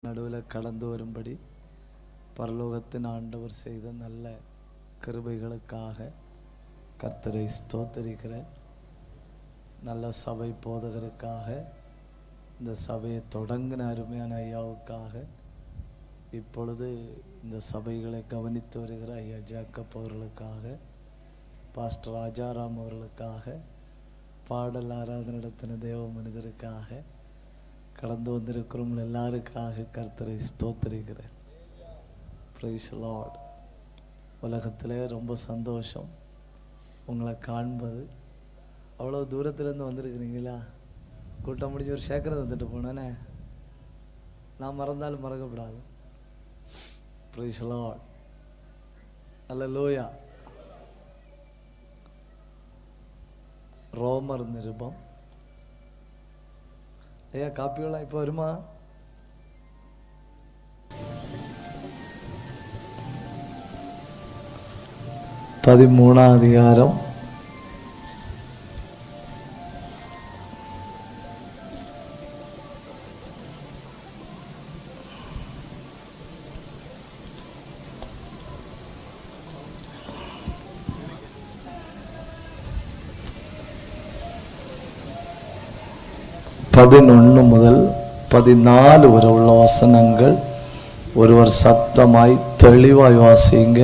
நடுவில் கடந்து வரும்படி பரலோகத்தின் ஆண்டவர் செய்த நல்ல கிருபைகளுக்காக கர்த்தரை ஸ்தோத்திரிக்கிறேன். நல்ல சபை போதகருக்காக, இந்த சபையை தொடங்கின அருமையான ஐயாவுக்காக, இப்பொழுது இந்த சபைகளை கவனித்து வருகிற ஐயா ஜேக்கப் அவர்களுக்காக, பாஸ்டர் ராஜாராம் அவர்களுக்காக, பாடல் ஆராதனை நடத்தின தேவ மனிதருக்காக, கடந்து வந்திருக்கிறவங்க எல்லாருக்காக கர்த்தரை ஸ்தோத்திரிக்கிறேன். Praise the Lord. உலகத்திலே ரொம்ப சந்தோஷம் உங்களை காண்பது. அவ்வளோ தூரத்துலேருந்து வந்திருக்கிறீங்களா? கூட்டம் முடிஞ்சு ஒரு சேக்கரை வந்துட்டு போனேனே, நான் மறந்தாலும் மறக்கப்படாது. Praise the Lord. அல்லேலூயா. ரோமர் நிருபம். ஐயா காப்பியெல்லாம் இப்போ வருமா? பதிமூணாம் அதிகாரம் பதினொன்று முதல் 14 வரை உள்ள வசனங்கள் ஒருவர் சத்தமாய் தெளிவாய் வாசிங்க.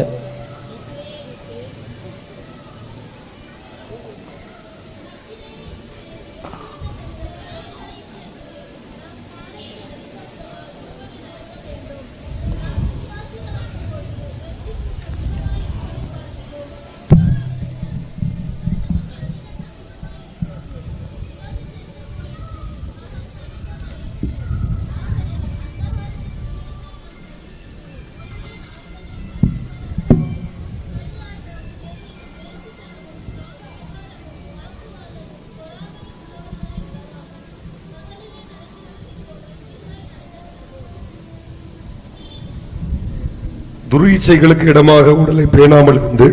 துர்ஈச்சைகளுக்கு இடமாக உடலை பேணாமல் இருந்து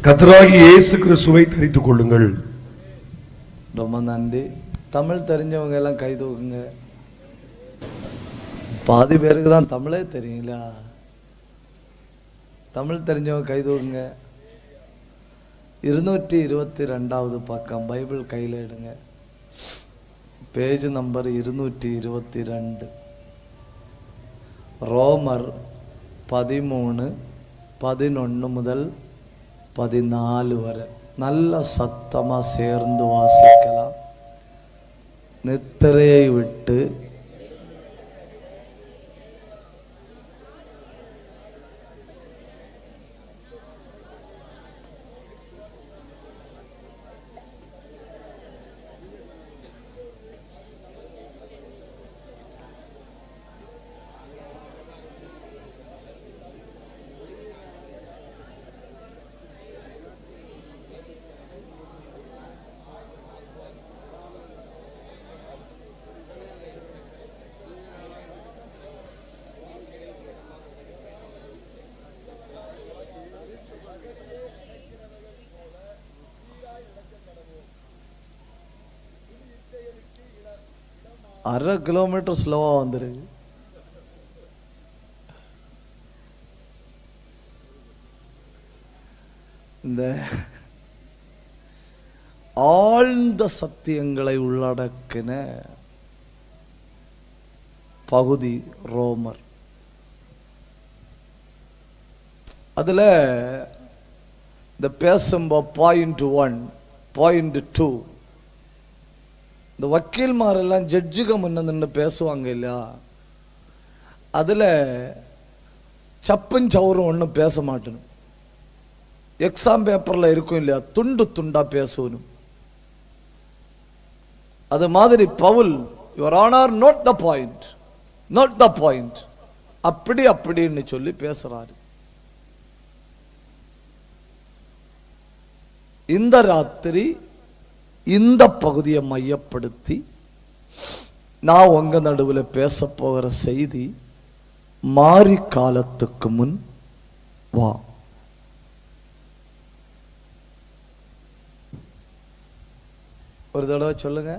கர்த்தராகிய இயேசு கிறிஸ்துவை தரித்துக் கொள்ளுங்கள். ரொம்ப நன்றி. தமிழ் தெரிஞ்சவங்க எல்லாம் கை தூக்குங்க. பாதி பேருக்கு தான் தமிழே தெரியுங்களா? தமிழ் தெரிஞ்சவங்க கை தூக்குங்க. 222வது பக்கம் பைபிள் கையில் எடுங்க. Page number 222. ரோமர் 13:11 முதல் 14 வரை நல்ல சத்தமா சேர்ந்து வாசிக்கலாம். நித்திரையை விட்டு அரை கிலோமீட்டர் ஸ்லோவா வந்துருக்கு. இந்த ஆழ்ந்த சத்தியங்களை உள்ளடக்கின பகுதி ரோமர். அதுல இந்த பேசும்போது பாயிண்ட் 1, பாயிண்ட் 2, இந்த வக்கீல்மாரெல்லாம் ஜட்ஜுக்கு முன்ன நின்று பேசுவாங்க இல்லையா? அதில் சப்பும் சவுரும் ஒன்றும் பேச மாட்டேனும். எக்ஸாம் பேப்பரில் இருக்கும் இல்லையா, துண்டு துண்டா பேசணும். அது மாதிரி பவுல், your honour note the point, note the point, அப்படி அப்படின்னு சொல்லி பேசுறாரு. இந்த ராத்திரி இந்த பகுதியை மையப்படுத்தி நான் உங்க நடுவில் பேச போகிற செய்தி, மாறி காலத்துக்கு முன் வா. ஒரு தடவை சொல்லுங்க,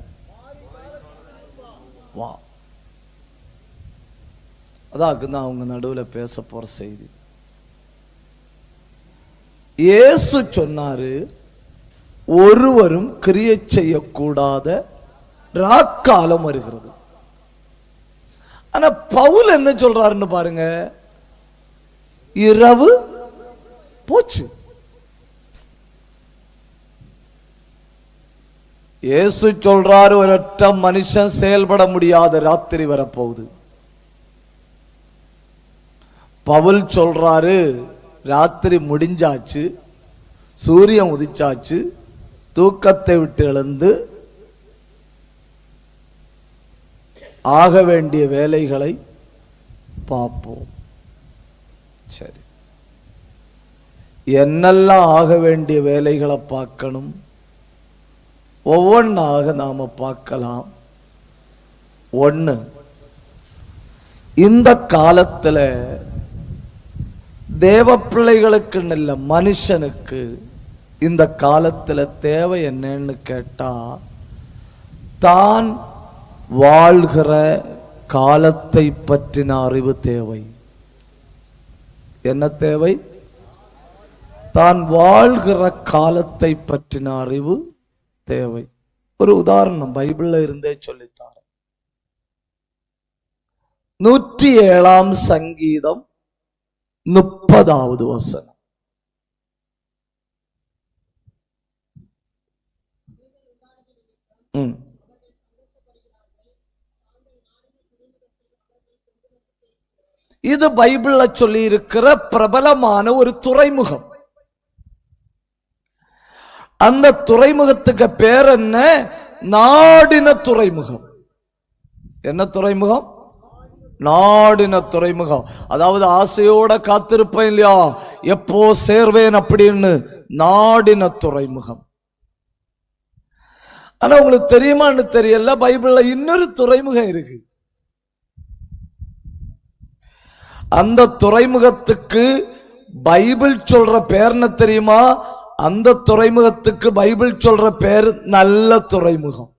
வா. அதாக்கு தான் அவங்க நடுவில் பேச போற செய்தி. இயேசு சொன்னாரு, ஒருவரும் கிரியை செய்யக்கூடாத ராக்காலம் வருகிறது. ஆனா பவுல் என்ன சொல்றாருன்னு பாருங்க, இரவு போச்சு. இயேசு சொல்றாரு, ஒரொற்ற மனுஷன் செயல்பட முடியாத ராத்திரி வரப்போகுது. பவுல் சொல்றாரு, ராத்திரி முடிஞ்சாச்சு, சூரியன் உதிச்சாச்சு, தூக்கத்தை விட்டு எழுந்து ஆக வேண்டிய வேலைகளை பார்ப்போம். சரி, என்னெல்லாம் ஆக வேண்டிய வேலைகளை பார்க்கணும், ஒவ்வொன்றாக நாம பார்க்கலாம். ஒன்று, இந்த காலத்துல தேவ பிள்ளைகளுக்கு இல்ல, மனுஷனுக்கு இந்த காலத்துல தேவை என்னன்னு கேட்டா, தான் வாழ்கிற காலத்தை பற்றின அறிவு தேவை. என்ன தேவை? தான் வாழ்கிற காலத்தை பற்றின அறிவு தேவை. ஒரு உதாரணம் பைபிள்ல இருந்தே சொல்லித்தார. 107ஆம் சங்கீதம் 30வது வசனம். இது பைபிள்ல சொல்லி இருக்கிற பிரபலமான ஒரு துறைமுகம். அந்த துறைமுகத்துக்கு பேர் என்ன? நாடின துறைமுகம். என்ன துறைமுகம்? நாடின துறைமுகம். அதாவது ஆசையோட காத்திருப்பேன் இல்லையா, எப்போ சேர்வேன் அப்படின்னு, நாடின துறைமுகம். ஆனா உங்களுக்கு தெரியுமான்னு தெரியல, பைபிள்ல இன்னொரு துறைமுகம் இருக்கு. அந்த துறைமுகத்துக்கு பைபிள் சொல்ற பேர் என்ன தெரியுமா? அந்த துறைமுகத்துக்கு பைபிள் சொல்ற பேர் நல்ல துறைமுகம்.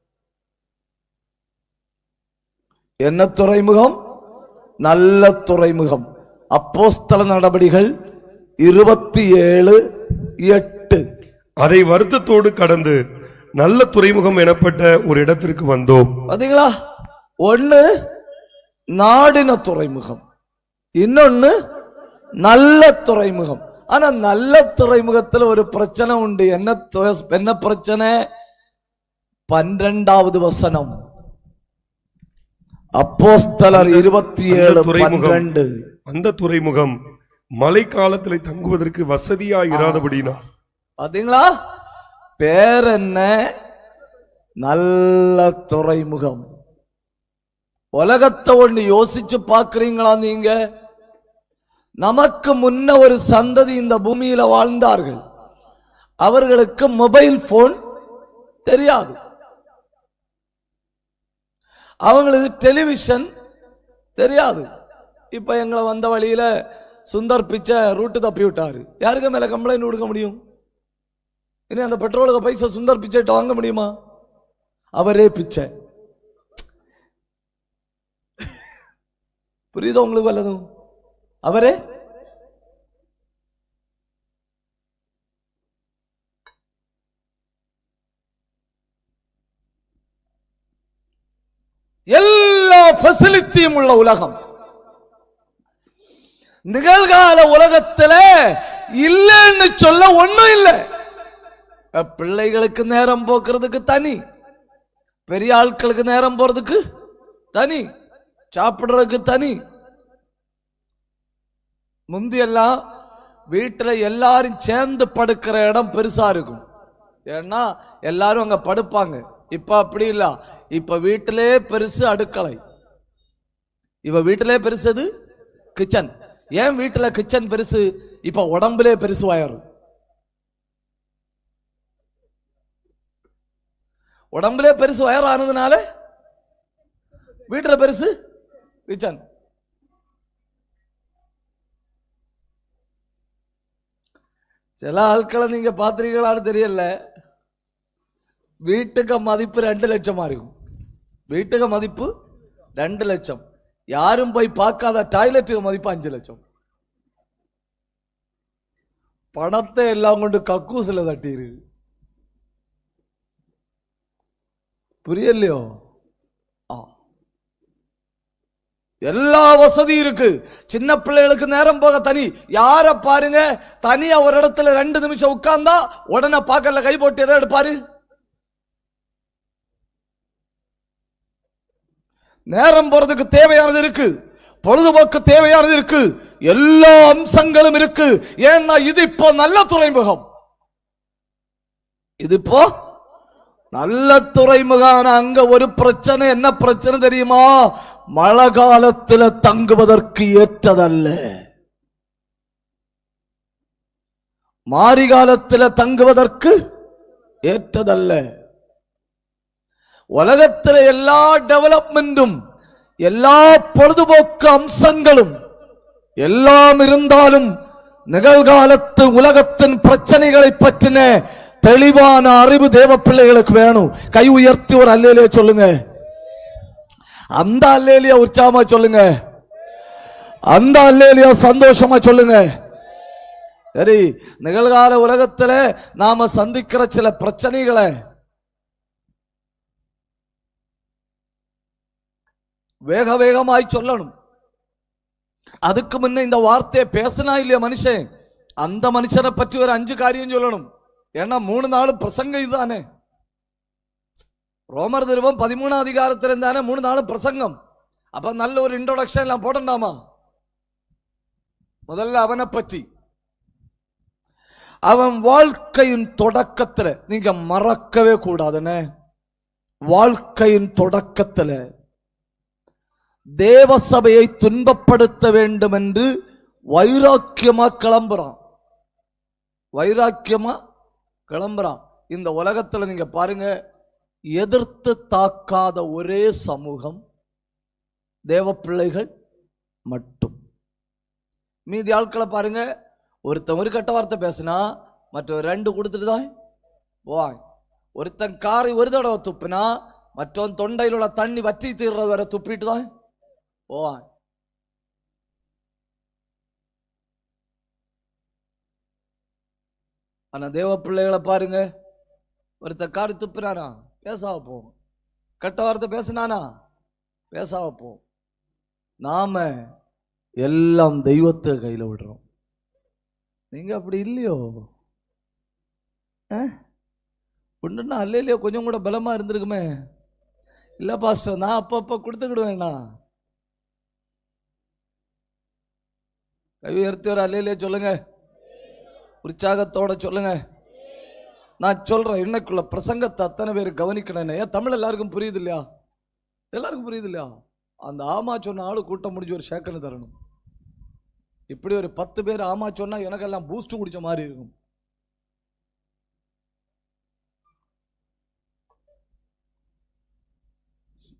என்ன துறைமுகம்? நல்ல துறைமுகம். அப்போஸ்தல நடபடிகள் 27:8. அதை வருத்தத்தோடு கடந்து நல்ல துறைமுகம் எனப்பட்ட ஒரு இடத்திற்கு வந்தோம். பாத்தீங்களா? ஒன்னு நாடின துறைமுகம், இன்னொன்னு நல்ல துறைமுகம். ஆனா நல்ல துறைமுகத்துல ஒரு பிரச்சனை உண்டு. என்ன பிரச்சனை? 12வது வசனம், அப்போஸ்தலர் 27:12. அந்த துறைமுகம் மழை காலத்தில் தங்குவதற்கு வசதியா இராதபடினா. பாத்தீங்களா? பேர் என்ன? நல்ல துறைமுகம். உலகத்தை ஒண்ணு யோசிச்சு பாக்குறீங்களா நீங்க? நமக்கு முன்ன ஒரு சந்ததி இந்த பூமியில வாழ்ந்தார்கள். அவர்களுக்கு மொபைல் போன் தெரியாது, அவங்களுக்கு டெலிவிஷன் தெரியாது. இப்ப எங்களை வந்த வழியில சுந்தர் பிச்சை ரூட்டு தப்பி விட்டாரு. யாருக்கு மேல கம்ப்ளைண்ட் கொடுக்க முடியும்? இனி அந்த பெட்ரோலுக்கு பைசா சுந்தர் பிச்சை வாங்க முடியுமா? அவரே பிச்சை. புரியுதா உங்களுக்கு? வல்லதும் அவரே. எல்லா ஃபெசிலிட்டியும் உள்ள உலகம். நிகழ்கால உலகத்துல இல்லைன்னு சொல்ல ஒண்ணும் இல்லை. பிள்ளைகளுக்கு நேரம் போக்குறதுக்கு தனி, பெரிய ஆட்களுக்கு நேரம் போறதுக்கு தனி, சாப்பிடுறதுக்கு தனி. முந்தியெல்லாம் வீட்டுல எல்லாரும் சேர்ந்து படுக்கிற இடம் பெருசா இருக்கும், ஏன்னா எல்லாரும் அங்க படுப்பாங்க. இப்ப அப்படி இல்ல. இப்ப வீட்டிலே பெருசு அடுக்களை, இப்ப வீட்டிலே பெருசது கிச்சன். ஏன் வீட்டுல கிச்சன் பெருசு? இப்ப உடம்புலே பெருசு வயறு. உடம்புலே பெருசு வயர் ஆனதுனால வீட்டுல பெருசு கிச்சன். சில ஆட்களை நீங்க பாத்திரிகளான்னு தெரியல, வீட்டுக்கு மதிப்பு 2 லட்சமா இருக்கும். வீட்டுக்கு மதிப்பு 2 லட்சம். யாரும் போய் பார்க்காத டாய்லெட்டுக்கு மதிப்பு 5 லட்சம். பணத்தை எல்லாம் கொண்டு கக்கூசில தட்டிரு. புரியலையோ? எல்லா வசதி இருக்கு. சின்ன பிள்ளைகளுக்கு நேரம் போக தனி. யார பாருங்க, தனியா ஒரு இடத்துல 2 நிமிஷம் உட்கார்ந்தா உடனே பாக்கல கை போட்டு எதை எடுப்பாரு. நேரம் போறதுக்கு தேவையானது இருக்கு, பொழுதுபோக்கு தேவையானது இருக்கு, எல்லா அம்சங்களும் இருக்கு. ஏன்னா இது இப்போ நல்ல துறைமுகம். இது இப்போ நல்ல துறைமுகம். அங்க ஒரு பிரச்சனை. என்ன பிரச்சனை தெரியுமா? மழை காலத்தில் தங்குவதற்கு ஏற்றதல்ல, மாரி காலத்தில் தங்குவதற்கு ஏற்றதல்ல. உலகத்தில் எல்லா டெவலப்மெண்டும் எல்லா பொழுதுபோக்கு அம்சங்களும் எல்லாம் இருந்தாலும் நிகழ்காலத்து உலகத்தின் பிரச்சனைகளை பற்றின தெளிவான அறிவு தேவ பிள்ளைகளுக்கு வேணும். கை உயர்த்தி ஒரு அல்லேலியா சொல்லுங்க. அந்த அல்லேலியா உற்சாகமா சொல்லுங்க. அந்த அல்லேலியா சந்தோஷமா சொல்லுங்க. சரி, நிகழ்கால உலகத்துல நாம சந்திக்கிற சில பிரச்சனைகளை வேக வேகமாய் சொல்லணும். அதுக்கு முன்ன இந்த வார்த்தையை பேசினா இல்லையா மனுஷன், அந்த மனுஷனை பற்றி ஒரு 5 காரியம் சொல்லணும். ஏன்னா 3 நாளும் பிரசங்கம் இதுதானே. ரோமர் நிருபம் 13ஆம் அதிகாரத்தில் இருந்தானே 3 நாளும் பிரசங்கம். அப்ப நல்ல ஒரு இன்ட்ரோடக்ஷன் எல்லாம் போடண்டாமா? முதல்ல அவனை பற்றி, அவன் வாழ்க்கையின் தொடக்கத்துல, நீங்க மறக்கவே கூடாதுன்னு, வாழ்க்கையின் தொடக்கத்துல தேவ சபையை துன்பப்படுத்த வேண்டும் என்று வைராக்கியமா கிளம்புறான். வைராக்கியமா கிளம்புறான். இந்த உலகத்துல நீங்க பாருங்க, எதிர்த்து தாக்காத ஒரே சமூகம் தேவ பிள்ளைகள் மட்டும். மீதி ஆட்களை பாருங்க, ஒருத்தன் ஒரு கெட்ட வார்த்தை பேசினா மற்ற 2 கொடுத்துட்டு தான் போவாங்க. ஒருத்தன் காரை ஒரு தடவை துப்பினா மற்றவன் தொண்டையில் உள்ள தண்ணி வற்றி தீர்றது வரை துப்பிட்டு தான் போவாங்க. ஆனா தேவ பிள்ளைகளை பாருங்க, ஒருத்த காரி துப்பினானா பேசாவ போவோம், கெட்ட வார்த்தை பேசினானா பேசாவ போவோம். நாம எல்லாம் தெய்வத்தை கையில விடுறோம். நீங்க அப்படி இல்லையோ? ஒன்றுன்னா அல்லையிலையோ கொஞ்சம் கூட பலமா இருந்திருக்குமே. இல்ல பாஸ்டர், நான் அப்பப்ப கொடுத்துக்கிடுவேண்ணா. கை உயர்த்தி ஒரு அல்லையிலையே சொல்லுங்க, உற்சாகத்தோட சொல்லுங்க. நான் சொல்றேன், இன்னைக்குள்ள பிரசங்கத்தை அத்தனை பேர் கவனிக்கணும். ஏன் தமிழ் எல்லாருக்கும் புரியுது இல்லையா? எல்லாருக்கும் புரியுது இல்லையா? அந்த ஆமா சொன்ன ஆளு கூட்டம் முடிஞ்சு ஒரு சேக்கன்னு தரணும். இப்படி ஒரு 10 பேர் ஆமா சொன்னா எனக்கெல்லாம் பூஸ்ட் குடிச்ச மாதிரி இருக்கும்.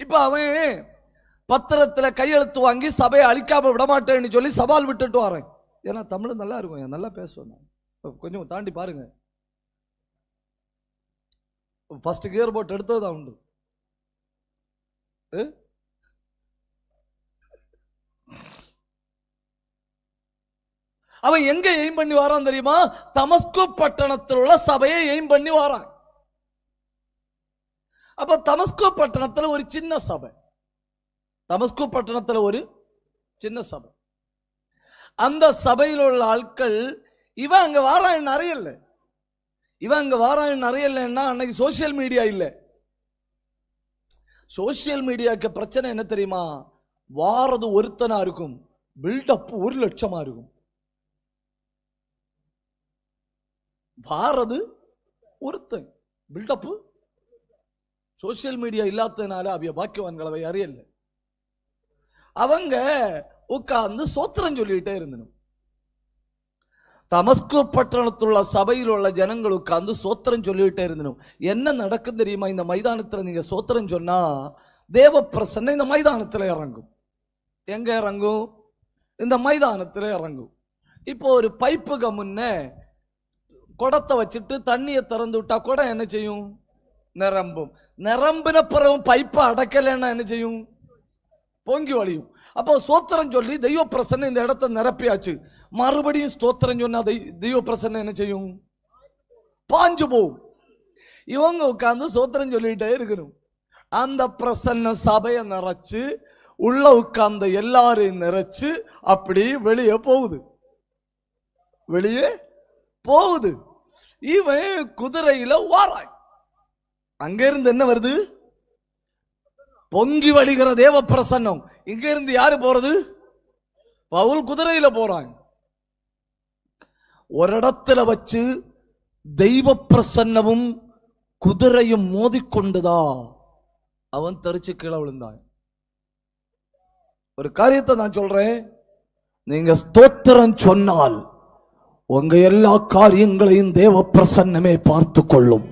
இப்ப அவன் பத்திரத்துல கையெழுத்து வாங்கி சபையை அழிக்காம விடமாட்டேன்னு சொல்லி சவால் விட்டுட்டு வரேன். ஏன்னா தமிழ் நல்லா இருக்கும், நல்லா பேசுவேன். கொஞ்சம் தாண்டி பாருங்க, ஃபர்ஸ்ட் கியர் போட்டு எடுத்ததுதான் உண்டு. அவன் எங்க எய்ம் பண்ணி வாரான் தெரியுமா? தமஸ்கு பட்டணத்தில் உள்ள சபையை எய்ம் பண்ணி வாரான். அப்ப தமஸ்கு பட்டணத்தில் ஒரு சின்ன சபை, தமஸ்கு பட்டணத்தில் ஒரு சின்ன சபை. அந்த சபையில் உள்ள ஆட்கள் இவன் அங்க வாரான் அறியல, இவன் அங்க வாரான் அறியலன்னா அன்னைக்கு சோசியல் மீடியா இல்லை. சோசியல் மீடியாக்கு பிரச்சனை என்ன தெரியுமா? வாரது ஒருத்தனா இருக்கும், பில்டப் 1 லட்சமா இருக்கும். வாரது ஒருத்தன், பில்டப். சோசியல் மீடியா இல்லாததுனால அவைய பாக்கியவான்களவை அறியல. அவங்க உட்கார்ந்து சோத்திரம் சொல்லிட்டே இருந்தனும். தமஸ்கு பட்டணத்துள்ள சபையில் உள்ள ஜனங்கள் உட்கார்ந்து சோத்திரம் சொல்லிட்டே இருந்தனும். என்ன நடக்கும் தெரியுமா? இந்த மைதானத்தில் நீங்க சோத்திரம் சொன்னா தேவ பிரசன்னம் இந்த மைதானத்தில் இறங்கும். எங்க இறங்கும்? இந்த மைதானத்தில் இறங்கும். இப்போ ஒரு பைப்புக்கு முன்ன குடத்தை வச்சுட்டு தண்ணியை திறந்து விட்டா குடம் என்ன செய்யும்? நிரம்பும். நிரம்பின பிறகும் பைப்பை அடக்கலைன்னா என்ன செய்யும்? பொங்கி வழியும். அப்போ ஸ்தோத்திரம் சொல்லி தெய்வ பிரசன்னம் இந்த இடத்தை நிரப்பியாச்சு. மறுபடியும் ஸ்தோத்திரம் சொன்னா தெய்வ பிரசன்னம் என்ன செய்யும்? பாஞ்சு போகும். இவங்க உட்கார்ந்து ஸ்தோத்திரம் சொல்லிட்டே இருக்கணும். அந்த பிரசன்ன சபையை நிறைச்சு உள்ள உட்கார்ந்த எல்லாரையும் நிறைச்சு அப்படி வெளியே போகுது, வெளியே போகுது. இவன் குதிரையில வாராய். அங்க இருந்து என்ன வருது? பொங்கி வழிகிற தேவ பிரசன்னம். இங்க இருந்து யாரு போறது? பவுல் குதிரையில போறான். ஒரு இடத்துல வச்சு தெய்வ பிரசன்னமும் குதிரையும் மோதிக்கொண்டுதா அவன் தெரிச்சு கீழே விழுந்தான். ஒரு காரியத்தை நான் சொல்றேன், நீங்க ஸ்தோத்திரம் சொன்னால் உங்க எல்லா காரியங்களையும் தேவ பிரசன்னமே பார்த்து கொள்ளும்.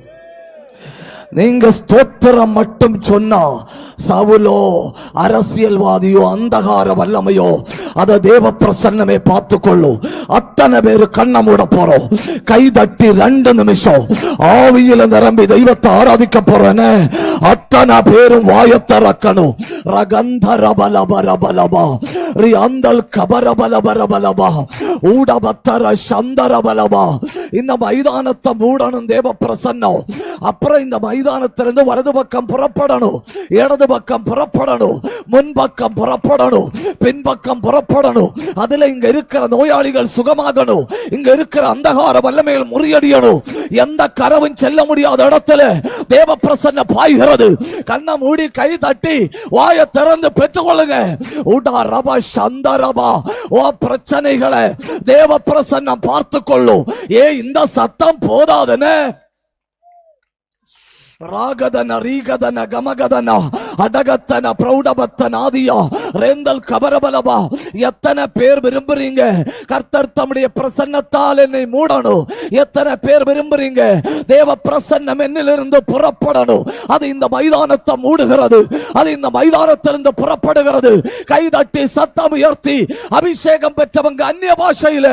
நீங்க ஸ்தோத்திரம் மட்டும் சொன்னா சவுலோ அரசியல்வாதியோ அந்தகார வல்லமையோ அத தேவ பிரசன்னமே பார்த்து கொள்ளும். அத்தனை பேரு கண்ண மூட போறோம். கை தட்டி 2 நிமிஷம் ஆவியில நிரம்பி தெய்வத்தை ஆராதிக்க போறேன்னு அத்தனை பேரும் வாயத்திறக்கணும். ரகந்தரபலபரபலபா ரிஅந்தல் கபரபலபரபலபா ஊடபத்தர சந்தரபலபா. இந்த மைதானத்தை மூடணும் தேவ பிரசன்னம். அப்புறம் இந்த மைதானத்திலிருந்து வலது பக்கம் புறப்படணும், இடது பக்கம் புறப்படணும், முன்பக்கம் புறப்படணும், பின்பக்கம் புறப்படணும். அதுல இங்க இருக்கிற நோயாளிகள் சுகமாகணும், இங்க இருக்கிற அந்தகார வல்லமைகள் முறியடியணும். எந்த கரவும் செல்ல முடியாத இடத்துல தேவ பிரசன்ன பாய்கிறது. கண்ணை மூடி கை தட்டி வாயை திறந்து பெற்றுக்கொள்ளுங்க. உடா ரபா சந்தரபா. ஓ பிரச்சனைகளை தேவ பிரசன்னம் பார்த்து கொள்ளும். இந்த சத்தம் போதாதுன்னு ராகதன ரீகதன கமகதன அடகத்தன பிரௌடபத்தன ஆதியா ரேந்தல் கபரபலபா. எத்தனை பேர் விரும்புறீங்க கர்த்தர் தம்முடைய பிரசன்னத்தால் என்னை மூடணும்? எத்தனை பேர் விரும்புறீங்க தேவ பிரசன்னம் என்னிலிருந்து புறப்படணும்? அது இந்த மைதானத்தை மூடுகிறது, அது இந்த மைதானத்திலிருந்து புறப்படுகிறது. கை தட்டி சத்தம் உயர்த்தி அபிஷேகம் பெற்றவங்க அந்நிய பாஷையில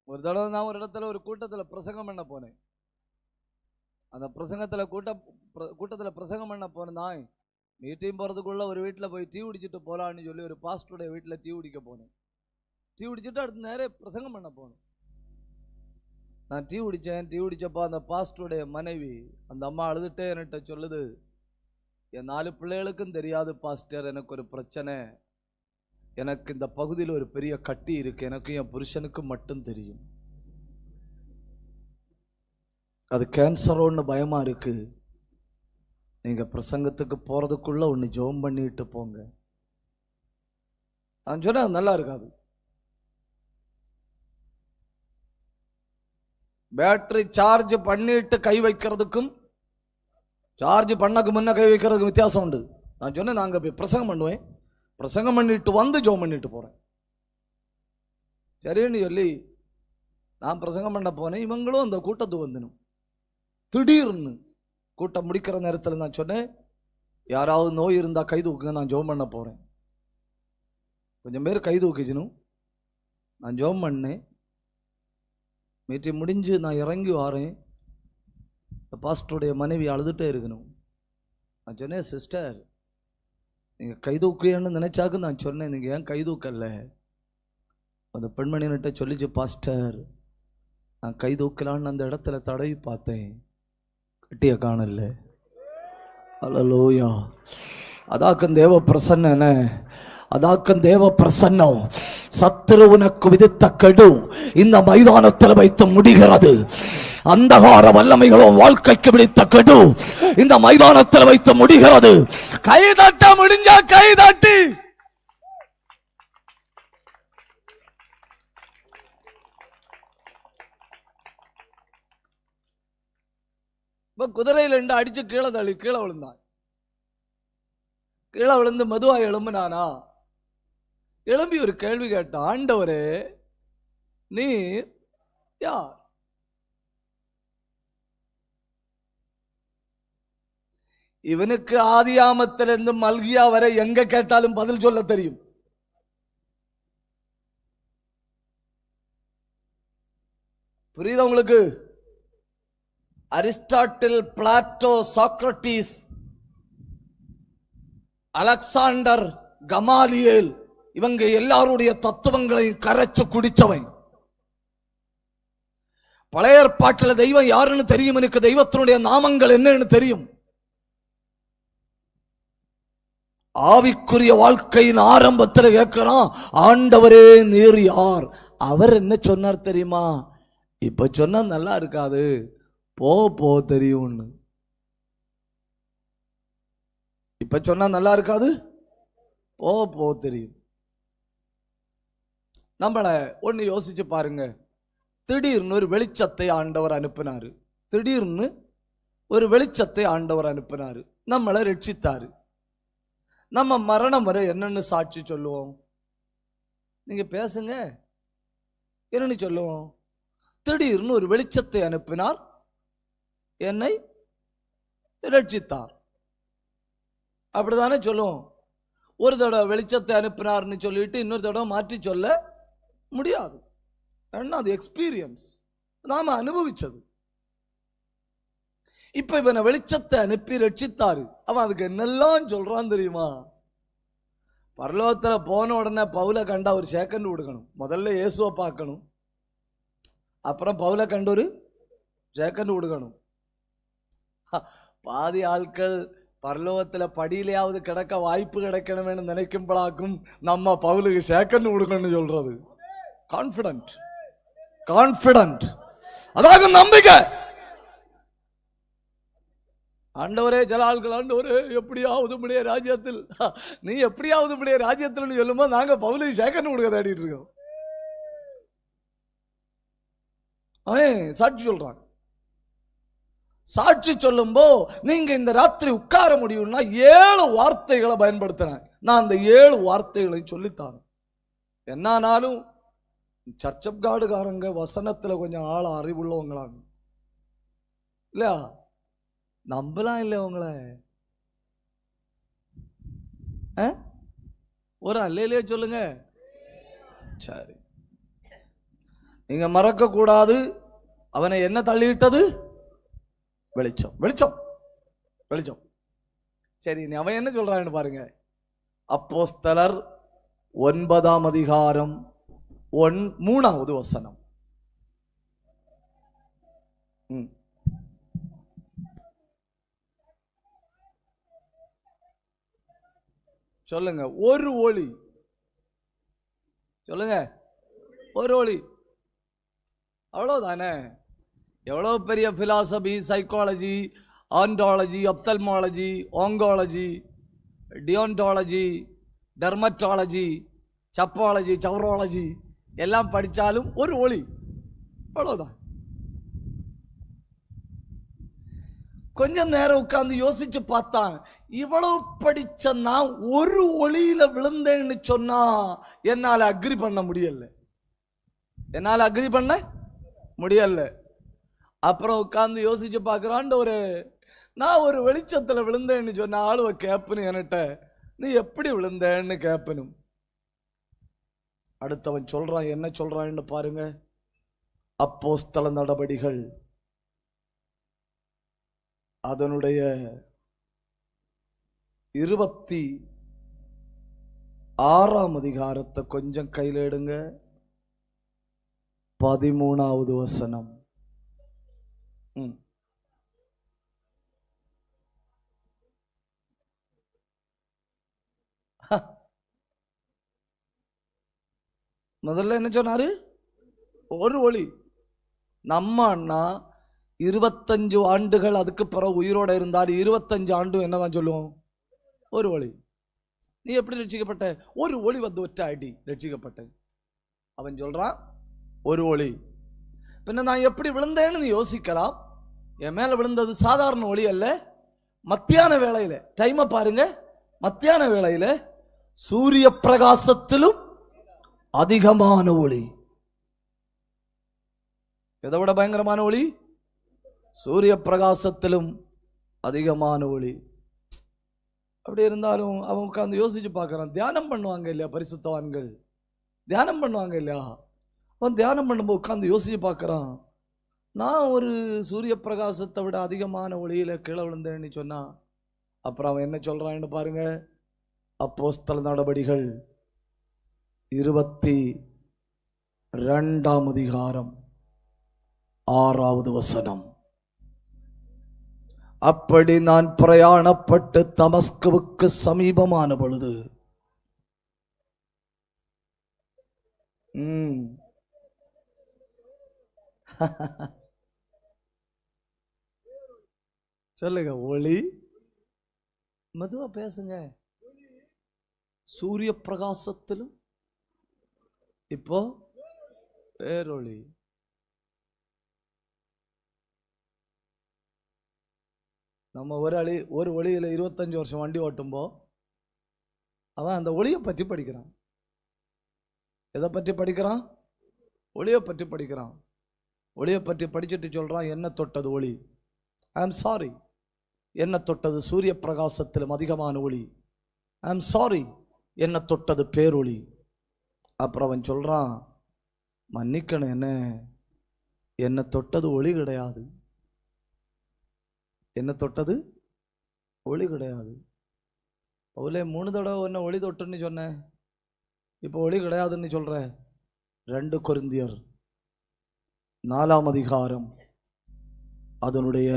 ஒரு தடவை நான் ஒரு இடத்துல ஒரு கூட்டத்தில் பிரசங்கம் பண்ண போனேன். அந்த கூட்டத்தில் பிரசங்கம் பண்ண போனேன். மீட்டிங் போகிறதுக்குள்ள ஒரு வீட்டில் போய் டீ குடிச்சிட்டு போகலான்னு சொல்லி ஒரு பாஸ்டருடைய வீட்டில் டீ குடிக்க போனேன். டீ குடிச்சிட்டு அடுத்து நேரே பிரசங்கம் பண்ண போனேன். நான் டீ குடிச்சப்போ அந்த பாஸ்டருடைய மனைவி அந்த அம்மா அழுதுட்டே என்கிட்ட சொல்லுது, என் 4 பிள்ளைகளுக்கும் தெரியாது பாஸ்டர், எனக்கு ஒரு பிரச்சனை, எனக்கு இந்த பகுதியில் ஒரு பெரிய கட்டி இருக்கு, எனக்கும் என் புருஷனுக்கும் மட்டும் தெரியும், அது கேன்சரோன்னு பயமா இருக்கு, நீங்க பிரசங்கத்துக்கு போறதுக்குள்ள ஒன்று ஜெபம் பண்ணிட்டு போங்க. நான் சொன்னேன் நல்லா இருக்காது. பேட்டரி சார்ஜ் பண்ணிட்டு கை வைக்கிறதுக்கும் சார்ஜ் பண்ணக்கு முன்ன கை வைக்கிறதுக்கும் வித்தியாசம் உண்டு. நான் சொன்னேன் நாங்கள் போய் பிரசங்கம் பண்ணுவேன், பிரசங்கம் பண்ணிட்டு வந்து ஜெபம் பண்ணிட்டு போறேன். சரின்னு சொல்லி நான் பிரசங்கம் பண்ண போனேன். இவங்களும் அந்த கூட்டத்துக்கு வந்துடும். திடீர்னு கூட்டம் முடிக்கிற நேரத்தில் நான் சொன்னேன், யாராவது நோய் இருந்தால் கை தூக்குங்க, நான் ஜெபம் பண்ண போகிறேன். கொஞ்சம் பேர் கை தூக்கிச்சினும் நான் ஜெபம் பண்ணேன். மீட்டிங் முடிஞ்சு நான் இறங்கி வாரேன். பாஸ்டருடைய மனைவி அழுதுகிட்டே இருக்கணும். நான் சொன்னேன், சிஸ்டர் நீங்கள் கை தூக்குன்னு நினைச்சாக்கு நான் சொன்னேன், நீங்கள் ஏன் கை தூக்கல? அந்த பெண்மணின்கிட்ட சொல்லிச்சு, பாஸ்டர் நான் கை தூக்கலான்னு அந்த இடத்துல தடவி பார்த்தேன், கட்டிய காணல. அல்லேலூயா. அதாக்கும் தேவ பிரசன்ன, அதாக்கும் தேவ பிரசன்னம். சத்துருவுனக்கு விதித்த கெடு இந்த மைதானத்தில் வைத்து முடிகிறது. அந்தகார வல்லமைகளும் வாழ்க்கைக்கு விதித்த கெடு இந்த மைதானத்தில் வைத்து முடிகிறது. கைதட்ட முடிஞ்சா கைதட்டி குதிரையில் அடிச்சு கீழே விழுந்தான். கீழே விழுந்து மெதுவா எழும்புனானா? எழும்பி ஒரு கேள்வி கேட்டான், ஆண்டவரே நீர் யார்? இவனுக்கு ஆதியாமத்திலிருந்து மல்கியா வரை எங்க கேட்டாலும் பதில் சொல்ல தெரியும். புரியுதா உங்களுக்கு? Aristotle, Plato, Socrates, Alexander, Gamaliel, இவங்க எல்லாருடைய தத்துவங்களையும் கரைச்சு குடிச்சவன். பழைய ஏற்பாட்டில் தெய்வம் யாருன்னு தெரியும், எனக்கு தெய்வத்தினுடைய நாமங்கள் என்னன்னு தெரியும். ஆவிக்குரிய வாழ்க்கையின் ஆரம்பத்தில் கேட்கிறான், ஆண்டவரே நீர் யார்? அவர் என்ன சொன்னார் தெரியுமா? இப்ப சொன்னா நல்லா இருக்காது, போ தெரியும்னு. இப்ப சொன்னா நல்லா இருக்காது, போ தெரியும். நம்மள ஒண்ணு யோசிச்சு பாருங்க. திடீர்னு ஒரு வெளிச்சத்தை ஆண்டவர் அனுப்பினாரு. திடீர்னு ஒரு வெளிச்சத்தை ஆண்டவர் அனுப்பினாரு, நம்மளை ரட்சித்தாரு. நம்ம மரணம் வரை என்னன்னு சாட்சி சொல்லுவோம்? நீங்க பேசுங்க, என்னன்னு சொல்லுவோம்? திடீர்னு ஒரு வெளிச்சத்தை அனுப்பினார், என்னை ரட்சித்தார், அப்படிதானே சொல்லுவோம். ஒரு தடவை வெளிச்சத்தை அனுப்பினார்னு சொல்லிட்டு இன்னொரு தடவை மாற்றி சொல்ல முடியாது. அது எக்ஸ்பீரியன்ஸ், நாம அனுபவிச்சது. இப்ப இவனை வெளிச்சத்தை அனுப்பி ரட்சித்தாரு. அவன் அதுக்கு என்னெல்லாம் சொல்றான் தெரியுமா? பரலோகத்துல போன உடனே பவுலை கண்டா ஒரு செகண்ட் கொடுக்கணும். முதல்ல இயேசுவை பார்க்கணும், அப்புறம் பவுலை கண்டு ஒரு செகண்ட் கொடுக்கணும். பாதி ஆட்கள் பரலோகத்துல படியிலையாவது கிடக்க வாய்ப்பு கிடைக்கணும்னு நினைக்கும்படாக்கும் நம்ம பவுலுக்கு செகண்ட் கொடுக்கணும்னு சொல்றது. கான்பிடன்ட், கான்பிடன்ட், அதாவது நம்பிக்கை. ஆண்டவரே சில ஆட்கள், ஆண்டவரே எப்படியாவது முடிய ராஜ்யத்தில், நீ எப்படியாவது முடிய ராஜ்யத்தில் சொல்லும்போது நாங்க பவுலுக்கு செகண்ட் கொடுக்க தேடிட்டு இருக்கோம். சாட்சி சொல்றாங்க. சாட்சி சொல்லும்போ நீங்க இந்த ராத்திரி உட்கார முடியும்னா 7 வார்த்தைகளை பயன்படுத்தினேன். நான் அந்த 7 வார்த்தைகளை சொல்லித்தாரேன். என்னானாலும் சர்ச்சப் காடுகாரங்க வசனத்துல கொஞ்சம் ஆள அறிவுள்ளவங்களாங்க இல்லையா? நம்பலாம் இல்லை உங்களை. ஒரு அல்லையிலே சொல்லுங்க. சரி, நீங்க மறக்க கூடாது, அவனை என்ன தள்ளிவிட்டது? வெளிச்சம், வெளிச்சம், வெளிச்சம். சரி, அவன் என்ன சொல்றான்னு பாருங்க. அப்போஸ்தலர் 9ஆம் அதிகாரம் 3வது வசனம். சொல்லுங்க. ஒரு ஒளி, சொல்லுங்க. ஒரு ஒளி, அவ்வளவுதானே. எவ்வளவு பெரிய philosophy, psychology, ontology, ophthalmology, oncology, deontology, dermatology, சப்பாலஜி, சௌராலஜி எல்லாம் படிச்சாலும் ஒரு ஒளி, அவ்வளவுதான். கொஞ்சம் நேரம் உட்கார்ந்து யோசிச்சு பார்த்தான். இவ்வளவு படிச்ச நான் ஒரு ஒளியில விழுந்தேன்னு சொன்னா என்னால அக்ரி பண்ண முடியல, என்னால அக்ரி பண்ண முடியல. அப்புறம் உட்கார்ந்து யோசிச்சு பார்க்கிறான், நான் ஒரு வெளிச்சத்துல விழுந்தேன்னு சொன்ன ஆளுவ கேப்பனு என்கிட்ட, நீ எப்படி விழுந்தேன்னு கேப்பனும். அடுத்தவன் சொல்றான், என்ன சொல்றான்னு பாருங்க. அப்போஸ்தல நடபடிகள் அதனுடைய 26ஆம் அதிகாரத்தை கொஞ்சம் கையில் எடுங்க. 13வது வசனம். முதல்ல என்ன சொன்னாரு? ஒரு ஒளி. நம்ம அண்ணா 25 ஆண்டுகள் அதுக்கு பிறகு உயிரோட இருந்தால் 25 ஆண்டு என்னதான் சொல்லுவோம்? ஒரு ஒளி. நீ எப்படி ரட்சிக்கப்பட்ட? ஒரு ஒளி வந்து ஒற்ற அடி ரட்சிக்கப்பட்ட. அவன் சொல்றான் ஒரு ஒளி. பின்ன நான் எப்படி விழுந்தேன்னு நீ யோசிக்கலாம். என் மேல விழுந்தது சாதாரண ஒளி அல்ல. மத்தியான வேளையில, டைமை பாருங்க, மத்தியான வேளையில சூரிய பிரகாசத்திலும் அதிகமான ஒளி. எதை விட பயங்கரமான ஒளி? சூரிய பிரகாசத்திலும் அதிகமான ஒளி. அப்படி இருந்தாலும் அவன் உட்கார்ந்து யோசிச்சு பார்க்கறான். தியானம் பண்ணுவாங்க இல்லையா பரிசுத்தவான்கள்? தியானம் பண்ணுவாங்க இல்லையா? அவன் தியானம் பண்ணும்போது உட்கார்ந்து யோசிச்சு பார்க்கறான். நான் ஒரு சூரிய பிரகாசத்தை விட அதிகமான ஒளியில கீழே விழுந்தேன்னு சொன்னா, அப்புறம் அவன் என்ன சொல்றான்னு பாருங்க. அப்போஸ்தல நடபடிகள் 22ஆம் அதிகாரம் 6வது வசனம். அப்படி நான் பிரயாணப்பட்டு தமஸ்குவுக்கு சமீபமான பொழுது சொல்லுங்க, ஒளி. மெதுவா பேசுங்க. சூரிய பிரகாசத்திலும் இப்போ பேரொளி. நம்ம ஒரு ஒளியில 25 வருஷம் வண்டி ஓட்டும்போ அவன் அந்த ஒளியை பற்றி படிக்கிறான். எதை பற்றி படிக்கிறான்? ஒளியை பற்றி படிக்கிறான். ஒளியை பற்றி படிச்சுட்டு சொல்றான், என்ன தொட்டது ஒளி? ஐ எம் சாரி, என்ன தொட்டது சூரிய பிரகாசத்திலும் அதிகமான ஒளி. ஐ எம் சாரி, என்ன தொட்டது பேரொளி. அப்புறம் அவன் சொல்றான், மன்னிக்கணும், என்ன தொட்டது ஒளி கிடையாது. என்ன தொட்டது ஒளி கிடையாது. அவளே 3 தடவை என்ன ஒளி தொட்டுன்னு சொன்ன, இப்போ ஒளி கிடையாதுன்னு சொல்ற. 2 கொரிந்தியர் 4ஆம் அதிகாரம் அதனுடைய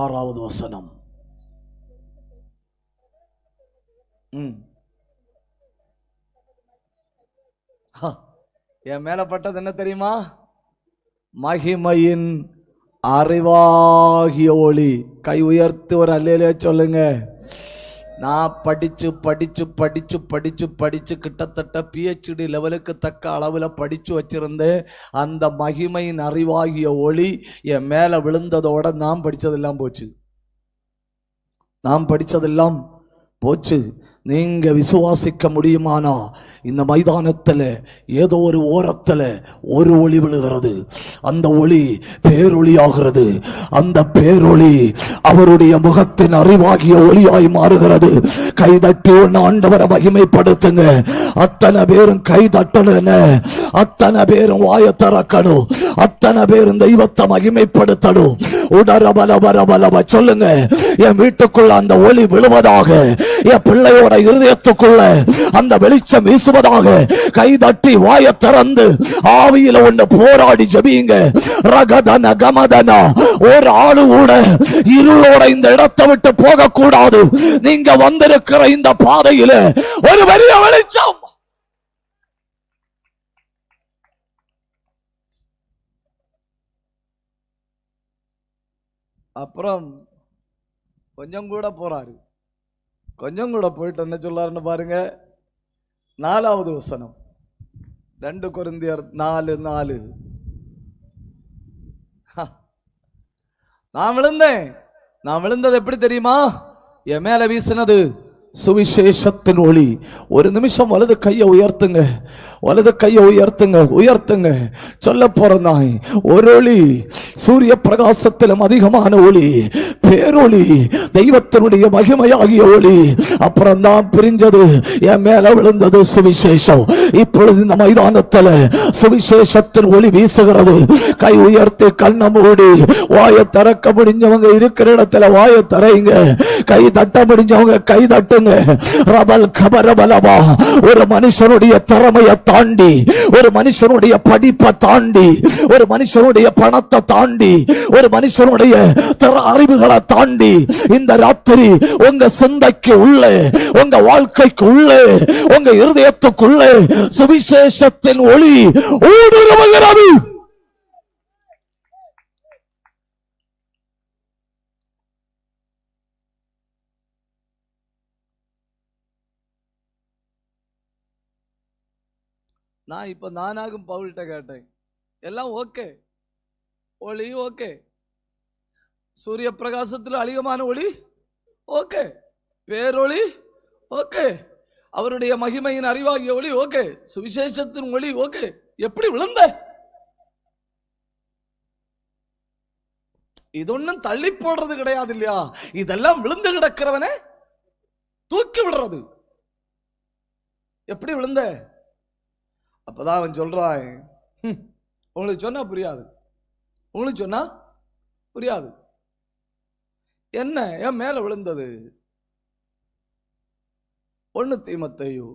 6வது வசனம். என் மேல பட்டது என்ன தெரியுமா? மகிமையின் அறிவாகிய ஒளி. கை உயர்த்தி ஒரு அல்லேலே சொல்லுங்க. நான் படிச்சு கிட்டத்தட்ட PhD லெவலுக்கு தக்க அளவில் படிச்சு வச்சிருந்தேன். அந்த மகிமையின் அறிவாகிய ஒளி என் மேல விழுந்ததோட நான் படிச்சதெல்லாம் போச்சு. நீங்க விசுவாசிக்க முடியுமானா இந்த மைதானத்தில் ஏதோ ஒரு ஓரத்தில் ஒரு ஒளி விழுகிறது. அந்த ஒளி பேரொளியாகிறது. அந்த பேரொளி அவருடைய முகத்தின் அறிவாகிய ஒளியாய் மாறுகிறது. கை தட்டி ஒன்னு ஆண்டவரை மகிமைப்படுத்துங்க. அத்தனை பேரும் கை தட்டணும், அத்தனை பேரும் வாய திறக்கணும், அத்தனை பேரும் தெய்வத்தை மகிமைப்படுத்தணும். உடரபலபரபலப சொல்லுங்க. என் வீட்டுக்குள்ள அந்த ஒளி விழுவதாக, என் பிள்ளையோட இருதயத்துக்குள்ள அந்த வெளிச்சம் வீசுவதாக. கை தட்டி வாய திறந்து ஆவியில ஒன்று போராடி ஜெபிங்க. ரகதன கமதன. ஒரு ஆளு கூட இருளோட இந்த இடத்தை விட்டு போக கூடாது. நீங்க வந்திருக்கிற இந்த பாதையில ஒரு பெரிய வெளிச்சம். அப்புறம் கொஞ்சம் கூட போறாரு. கொஞ்சம் கூட போயிட்டு என்ன சொல்லாருன்னு பாருங்க. 4வது வசனம் 2 கொரிந்தியர் 4:4. நான் விழுந்தது எப்படி தெரியுமா? என் மேல வீசினது சுவிசேஷத்தின் ஒளி. ஒரு நிமிஷம் வலது கையை உயர்த்துங்க, உயர்த்துங்க. சொல்ல போறேன், ஒரு ஒளி சூரிய பிரகாசத்திலும் அதிகமான ஒளி, பேரொளி, தெய்வத்தினுடைய மகிமையாகிய ஒளி. அப்புறம் தான் பிரிஞ்சது. என் மேல விழுந்தது சுவிசேஷம். இப்பொழுது இந்த மைதானத்தில் சுவிசேஷத்தின் ஒளி வீசுகிறது. கை உயர்த்தி கண்ண மூடி வாயை திறக்க முடிஞ்சவங்க இருக்கிற இடத்துல வாயை திறங்க. கை தட்ட முடிஞ்சவங்க கை தட்டுங்க. ரபல் கபரபலபா. ஒரு மனுஷனுடைய திறமையை தாண்டி, ஒரு மனுஷனுடைய படிப்பை தாண்டி, ஒரு மனுஷனுடைய பணத்தை தாண்டி, ஒரு மனுஷனுடைய அறிவுகளை தாண்டி இந்த ராத்திரி உங்க சிந்தைக்கு உள்ளே, உங்க வாழ்க்கைக்கு உள்ளே, உங்க இருதயத்துக்குள்ளே சுவிசேஷத்தின் ஒளி ஊடுருவுகிறது. நான் இப்ப நானாகும் பவுல்கிட்ட கேட்டேன். எல்லாம் ஓகே, ஒளி ஓகே, சூரிய பிரகாசத்தில் அதிகமான ஒளி ஓகே, பேரொளி ஓகே, அவருடைய மகிமையின் அறிவாகிய ஒளி ஓகே, சுவிசேஷத்தின் ஒளி ஓகே. எப்படி விழுந்த? இது ஒன்னும் தள்ளி போடுறது கிடையாது இல்லையா? இதெல்லாம் விழுந்து கிடக்கிறவனே தூக்கி விடுறது. எப்படி விழுந்த? அப்பதான் அவன் சொல்றான், உங்களுக்கு சொன்னா புரியாது, உங்களுக்கு சொன்னா புரியாது. என்ன என் மேல விழுந்தது? 1 தீமோத்தேயு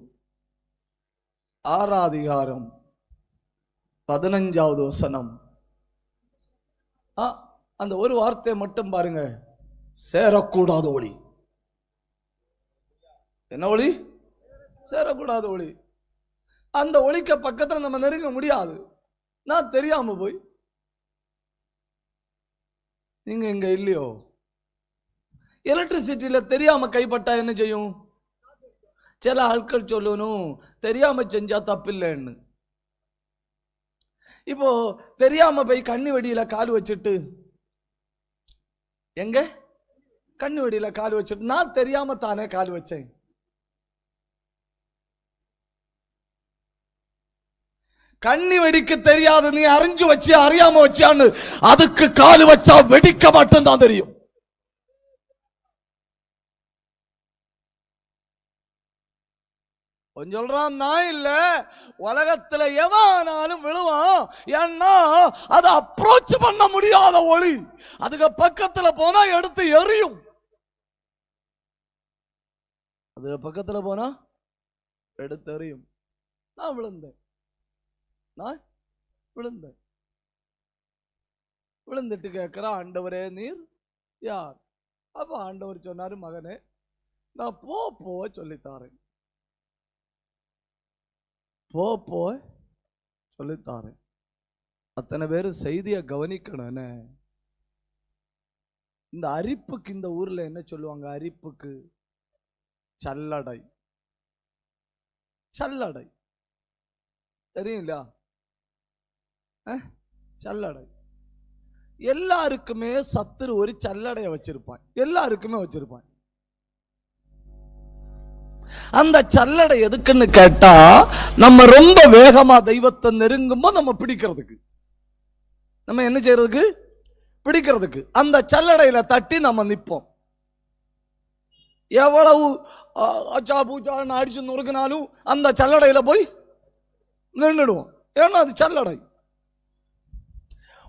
6:15 அந்த ஒரு வார்த்தை மட்டும் பாருங்க. சேரக்கூடாத ஒளி. என்ன ஒளி? சேரக்கூடாத ஒளி. அந்த ஒளிக்க பக்கத்துல நம்ம நெருங்க முடியாது. நான் தெரியாம போய், நீங்க இங்க இல்லையோ, எலக்ட்ரிசிட்டியில தெரியாம கைப்பட்டா என்ன செய்யும்? சில ஆட்கள் சொல்லணும், தெரியாம செஞ்சா தப்பில்லைன்னு. இப்போ தெரியாம போய் கண்ணி வெடியில கால் வச்சுட்டு, எங்க கண்ணி வெடியில கால் வச்சுட்டு, நான் தெரியாம தானே கால் வச்சேன். கண்ணி வெடிக்க தெரியாது, நீ அறிஞ்சு வச்சியா அறியாம வச்சியான்னு அதுக்கு கால் வச்சா வெடிக்க மட்டும் தான் தெரியும். சொல்றான், நான் இல்ல, உலகத்துல எவனாலும் விழுவான். ஏன்னா அதை அப்ரோச் பண்ண முடியாத ஒளி. அதுக்கு பக்கத்துல போனா எடுத்து எரியும். அது பக்கத்துல போனா எடுத்து எரியும். நான் விழுந்தேன், நான் விழுந்தேன். விழுந்துட்டு கேட்கிற, ஆண்டவரே நீர் யார்? அப்ப ஆண்டவர் சொன்னாரு, மகனே நான் போ சொல்லித்தாரேன், போ சொல்லித்தாரேன். அத்தனை பேரு செய்திய கவனிக்கணும். இந்த அரிப்புக்கு இந்த ஊர்ல என்ன சொல்லுவாங்க? அரிப்புக்கு சல்லடை. சல்லடை தெரியுங்களா? சல்லடை. எல்லாருக்குமே சத்துரு ஒரு சல்லடைய வச்சிருப்பான். எல்லாருக்குமே வச்சிருப்பான். அந்த சல்லடை எதுக்குன்னு கேட்டா, நம்ம ரொம்ப வேகமா தெய்வத்தை நெருங்கும்போது நம்ம பிடிக்கிறதுக்கு, நம்ம என்ன செய்யறதுக்கு? பிடிக்கிறதுக்கு. அந்த சல்லடையில தட்டி நம்ம நிற்போம். எவ்வளவு அச்சா பூச்சான்னு அடிச்சு நொறுக்கினாலும் அந்த சல்லடையில போய் நின்றுடுவோம். ஏன்னா அது சல்லடை.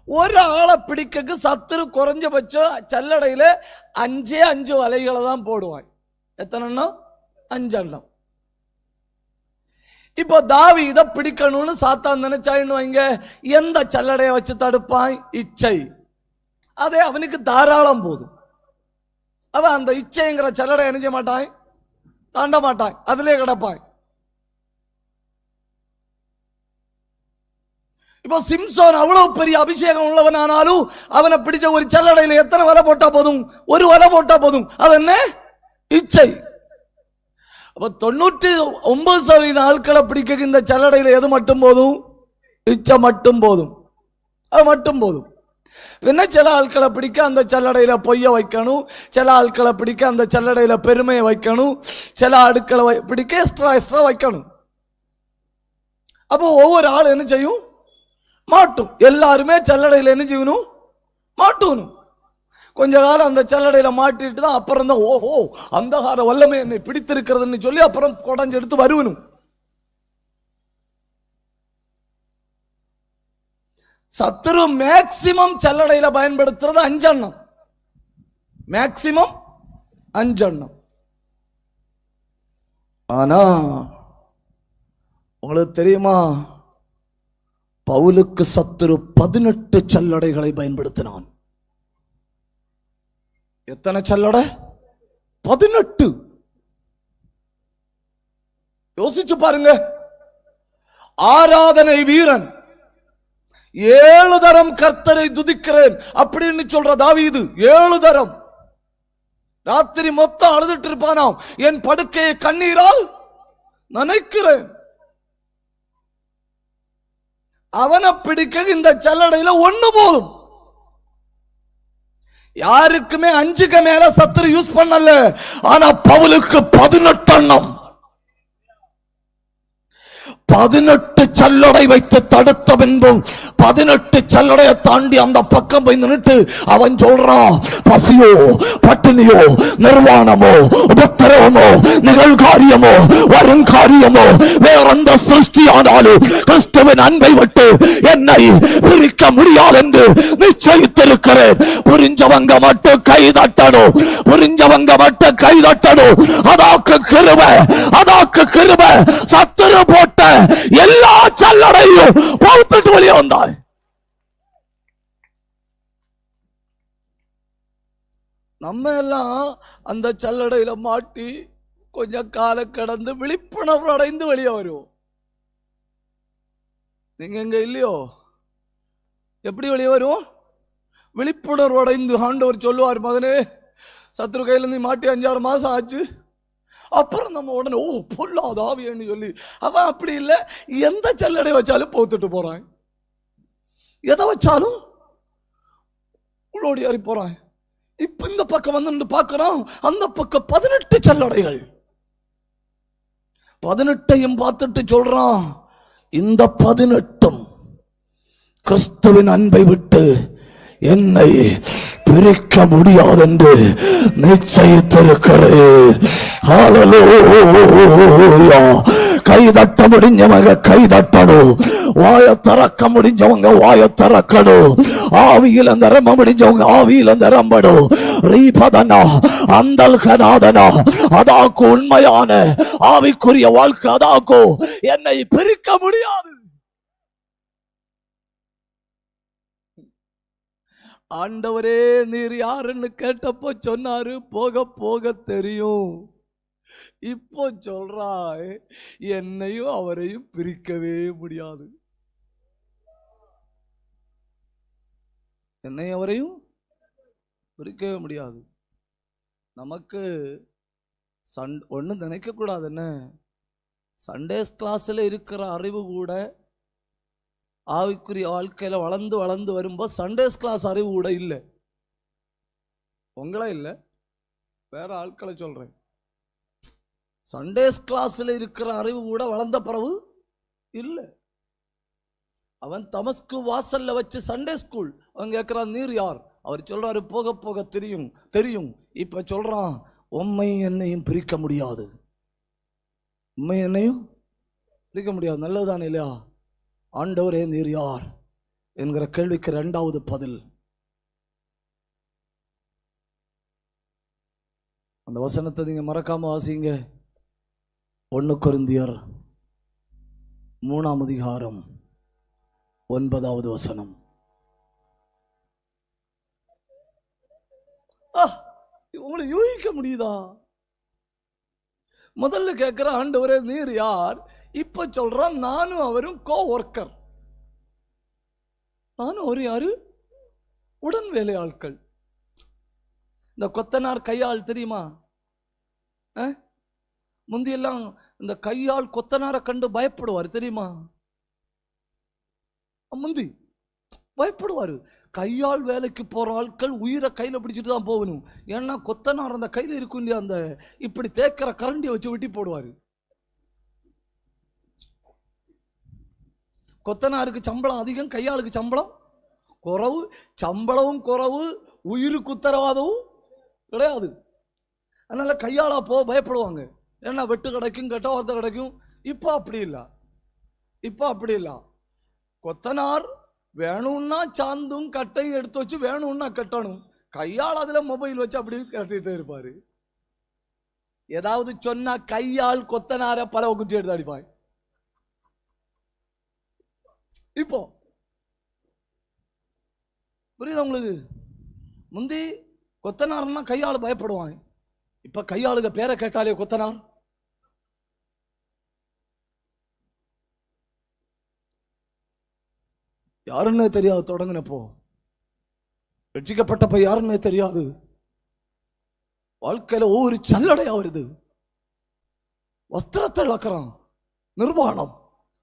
ஒரு ஆளை பிடிக்க சத்துரு குறைஞ்சபட்சம் சல்லடையில 5 வலைகளை தான் போடுவான். எத்தனை? 5. இப்போ தாவீதை பிடிக்கணும்னு சாத்தான் நினைச்சாயின்னு வைங்க, எந்த சல்லடையை வச்சு தடுப்பான்? இச்சை. அதே அவனுக்கு தாராளம் போதும். அவன் அந்த இச்சைங்கிற சல்லடை என்ன செய்ய மாட்டான்? தாண்ட மாட்டான், அதிலே கிடப்பான். இப்போ சிம்சோன் அவ்வளவு பெரிய அபிஷேகம் உள்ளவன் ஆனாலும் அவனை பிடிச்ச ஒரு சல்லடையில எத்தனை வலை போட்டா போதும்? ஒரு வலை போட்டா போதும். அது என்ன? இச்சை. அப்ப 99% ஆட்களை பிடிக்க இந்த சல்லடையில எது மட்டும் போதும்? இச்சை மட்டும் போதும். அது மட்டும் போதும். என்ன சில ஆட்களை பிடிக்க அந்த சல்லடையில பொய்ய வைக்கணும், சில ஆட்களை பிடிக்க அந்த சல்லடையில பெருமையை வைக்கணும், சில ஆட்களை பிடிக்க எக்ஸ்ட்ரா வைக்கணும். அப்போ ஒவ்வொரு ஆள் என்ன செய்யும்? மாட்டும். எல்லாருமே சல்லடையில என்ன செய்யணும்? மாட்டணும். கொஞ்ச காலம் அந்த சல்லடையில மாட்டிட்டு தான் அப்புறம் தான் ஓஹோ அந்தகார வல்லமை என்னை பிடித்திருக்கிறதுன்னு சொல்லி அப்புறம் கொடைஞ்சு எடுத்து வருவனும். சத்துரு மேக்சிமம் சல்லடையில பயன்படுத்துறது 5 எண்ணம். மேக்சிமம் 5 எண்ணம். ஆனா உங்களுக்கு தெரியுமா, பவுலுக்கு சத்துரு 18 சல்லடைகளை பயன்படுத்தினான். எத்தனை சல்லடை? 18. யோசிச்சு பாருங்க. ஆராதனை வீரன் 7 தரம் கர்த்தரை துதிக்கிறேன் அப்படின்னு சொல்ற தாவீது 7 தரம் ராத்திரி மொத்தம் அழுதுட்டு இருப்பானாம். என் படுக்கையை கண்ணீரால் நனைக்கிறேன். அவனை பிடிக்க இந்த சல்லடையில 1 போதும். யாருக்குமே 5க்கு மேல சத்துரு யூஸ் பண்ணல. ஆனா பவுலுக்கு 18 எண்ணம். 18 சல்லடை வைத்து தடுத்த பின்பும் 18 சல்லடையை தாண்டி அந்த பக்கம் போய் நின்னுட்டு அவன் சொல்றான், பசியோ பட்டினியோ நிர்வாணமோ உபத்திரவமோ நிகழ்காரியமோ வருங்காரியமோ வேற எந்த சிருஷ்டியானாலும் கிறிஸ்துவின் அன்பை விட்டு என்னை பிரிக்க முடியாது என்று நிச்சயித்திருக்கிறேன். புரிஞ்சவங்க மட்டும் கை தட்டணும், புரிஞ்சவங்க மட்டும் கை தட்டணும். அதாக்கு கிருபை, அதாக்கு கிருபை. சத்துரு போட்ட எல்லா சல்லடையும் பவுத்துட்டு வெளியே வந்தாய். நம்ம எல்லாம் அந்த சல்லடையில மாட்டி கொஞ்சம் கால கடந்து விழிப்புணர்வு அடைந்து வெளியே வருவோம். நீங்க எங்க இல்லையோ? எப்படி வெளியே வருவோம்? விழிப்புணர்வு அடைந்து. ஆண்டவர் சொல்லுவார், மகனே சத்துரு கையில இருந்து மாட்டி 5-6 மாசம் ஆச்சு. அப்புறம் நம்ம உடனே ஓ பொல்லாத ஆவியன்னு சொல்லி, அவன் அப்படி இல்லை. எந்த சல்லடை வச்சாலும் போத்துட்டு போறான், எதை வச்சாலும் உள்ளோடி ஏறி போறான். இப்ப இந்த பக்கம் வந்து பார்க்கிறோம், அந்த பக்கம் 18 சல்லடைகள். 18ஐயும் பார்த்துட்டு சொல்றான், இந்த 18ம் கிறிஸ்துவின் அன்பை விட்டு என்னை பிரிக்க முடியாது என்று நிச்சயித்திருக்கிறேன். ஹல்லேலூயா. கை தட்ட முடிஞ்சவங்க கை தட்டணும், வாய திறக்க முடிஞ்சவங்க வாய திறக்கணும், ஆவியில நிரம்ப முடிஞ்சவங்க ஆவியில நிரம்பணும். ரீபதனா அந்தல்கநாதனா, அதாக்கு உண்மையான ஆவிக்குரிய வாழ்க்கை, அதாக்கு என்னை பிரிக்க முடியாது. ஆண்டவரே நீர் யாருன்னு கேட்டப்போ சொன்னாரு, போக போக தெரியும். இப்போ சொல்றாய், என்னையும் அவரையும் பிரிக்கவே முடியாது. என்னையும் அவரையும் பிரிக்கவே முடியாது. நமக்கு ஒன்னும் நினைக்க கூடாது. என்ன சண்டேஸ் கிளாஸ்ல இருக்கிற அறிவு கூட ஆவிக்குரிய வாழ்க்கையில வளர்ந்து வளர்ந்து வரும்போது சண்டேஸ் கிளாஸ் அறிவு கூட இல்லை. உங்களே இல்லை, வேற ஆட்களை சொல்றேன். சண்டேஸ் கிளாஸ்ல இருக்கிற அறிவு கூட வளர்ந்த பிறகு இல்லை. அவன் தமஸ்கு வாசல்ல வச்சு சண்டே ஸ்கூல் அவன் கேட்கிறான், நீர் யார்? அவர் சொல்றாரு, போக போக தெரியும் தெரியும். இப்ப சொல்றான், உம்மை என்னையும் பிரிக்க முடியாது, உம்மை என்னையும் பிரிக்க முடியாது. நல்லதுதானே இல்லையா? ஆண்டவரே நீர் யார் என்கிற கேள்விக்கு 2வது பதில். அந்த வசனத்தை நீங்க மறக்காம வாசிங்க. 1 கொரிந்தியர் 3ஆம் அதிகாரம் 9வது வசனம். உங்களை யூகிக்க முடியுதா? முதல்ல கேட்கிற, ஆண்டவரே நீர் யார்? இப்ப சொல்றான், நானும் அவரும் கோ ஒர்க்கர். நானும் ஒரு யாரு? உடன் வேலை ஆட்கள். இந்த கொத்தனார் கையாள் தெரியுமா? முந்தியெல்லாம் இந்த கையாள் கொத்தனாரை கண்டு பயப்படுவார் தெரியுமா? முந்தி பயப்படுவாரு. கையாள் வேலைக்கு போற ஆட்கள் உயிரை கையில பிடிச்சிட்டு தான் போகணும். ஏன்னா கொத்தனார் அந்த கையில இருக்கும் இல்லையா, அந்த இப்படி தேக்கிற கரண்டியை வச்சு வெட்டி போடுவாரு. கொத்தனாருக்கு சம்பளம் அதிகம், கையாளுக்கு சம்பளம் குறவு. சம்பளமும் குறவு, உயிருக்கு உத்தரவாதமும் கிடையாது. அதனால கையாளா பயப்படுவாங்க. ஏன்னா வெட்டு கிடைக்கும், கெட்ட வார்த்தை கிடைக்கும். இப்போ அப்படி இல்லை, இப்போ அப்படி இல்லை. கொத்தனார் வேணும்னா சாந்தும் கட்டையும் எடுத்து வச்சு வேணும்னா கட்டணும். கையாள் அதுல மொபைல் வச்சு அப்படி கட்டிட்டு இருப்பாரு. ஏதாவது சொன்னா கையாள் கொத்தனார பல குச்சி எடுத்து அடிப்பாங்க. இப்போ புரியுதா உங்களுக்கு? முந்தி கொத்தனார்னா கையாள் பயப்படுவாங்க. இப்ப கையாளுக பேரை கேட்டாலே கொத்தனார். யாருன்னே தெரியாது. தொடங்கினப்போ ரட்சிக்கப்பட்டப்ப யாருன்னே தெரியாது. வாழ்க்கையில ஒவ்வொரு சல்லடையா வருது. வஸ்திரத்தை இழக்கிறான். நிர்வாணம்,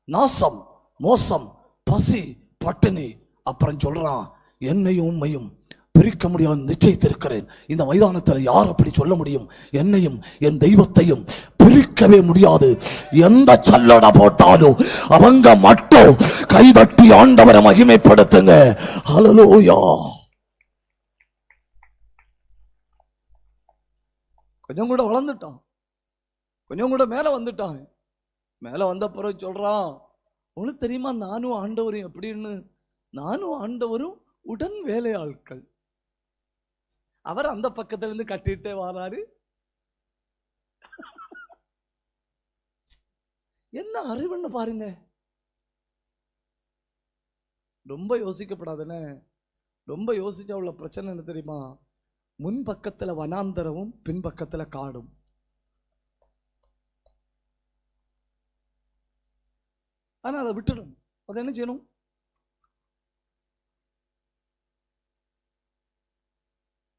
நாசம், மோசம், பசி, பட்டினி. அப்புறம் சொல்றான், என்னையும் உம்மையும் பிரிக்க முடியாது நிச்சயித்திருக்கிறேன். இந்த மைதானத்தில் யார் அப்படி சொல்ல முடியும்? என்னையும் என் தெய்வத்தையும் பிரிக்கவே முடியாது. எந்த சல்லடை போட்டாலும் அவங்க மட்டும் கைதட்டி ஆண்டவரை மகிமைப்படுத்துங்க. ஹல்லேலூயா. கொஞ்சம் கூட வளர்ந்துட்டான், கொஞ்சம் கூட மேல வந்துட்டான். மேல வந்த பிறகு சொல்றான், உங்களுக்கு தெரியுமா நானும் ஆண்டவரும் எப்படின்னு? நானும் ஆண்டவரும் உடன் வேலையாட்கள். அவர் அந்த பக்கத்துல இருந்து கட்டிட்டே வராரு. என்ன அறிவுன்னு பாருங்க. ரொம்ப யோசிக்கப்படாதுன்னு. ரொம்ப யோசிச்சா உள்ள பிரச்சனை என்ன தெரியுமா? முன் பக்கத்துல வனாந்தரமும் பின்பக்கத்துல காடும். ஆனா அதை விட்டுடும். அதை என்ன செய்யணும்?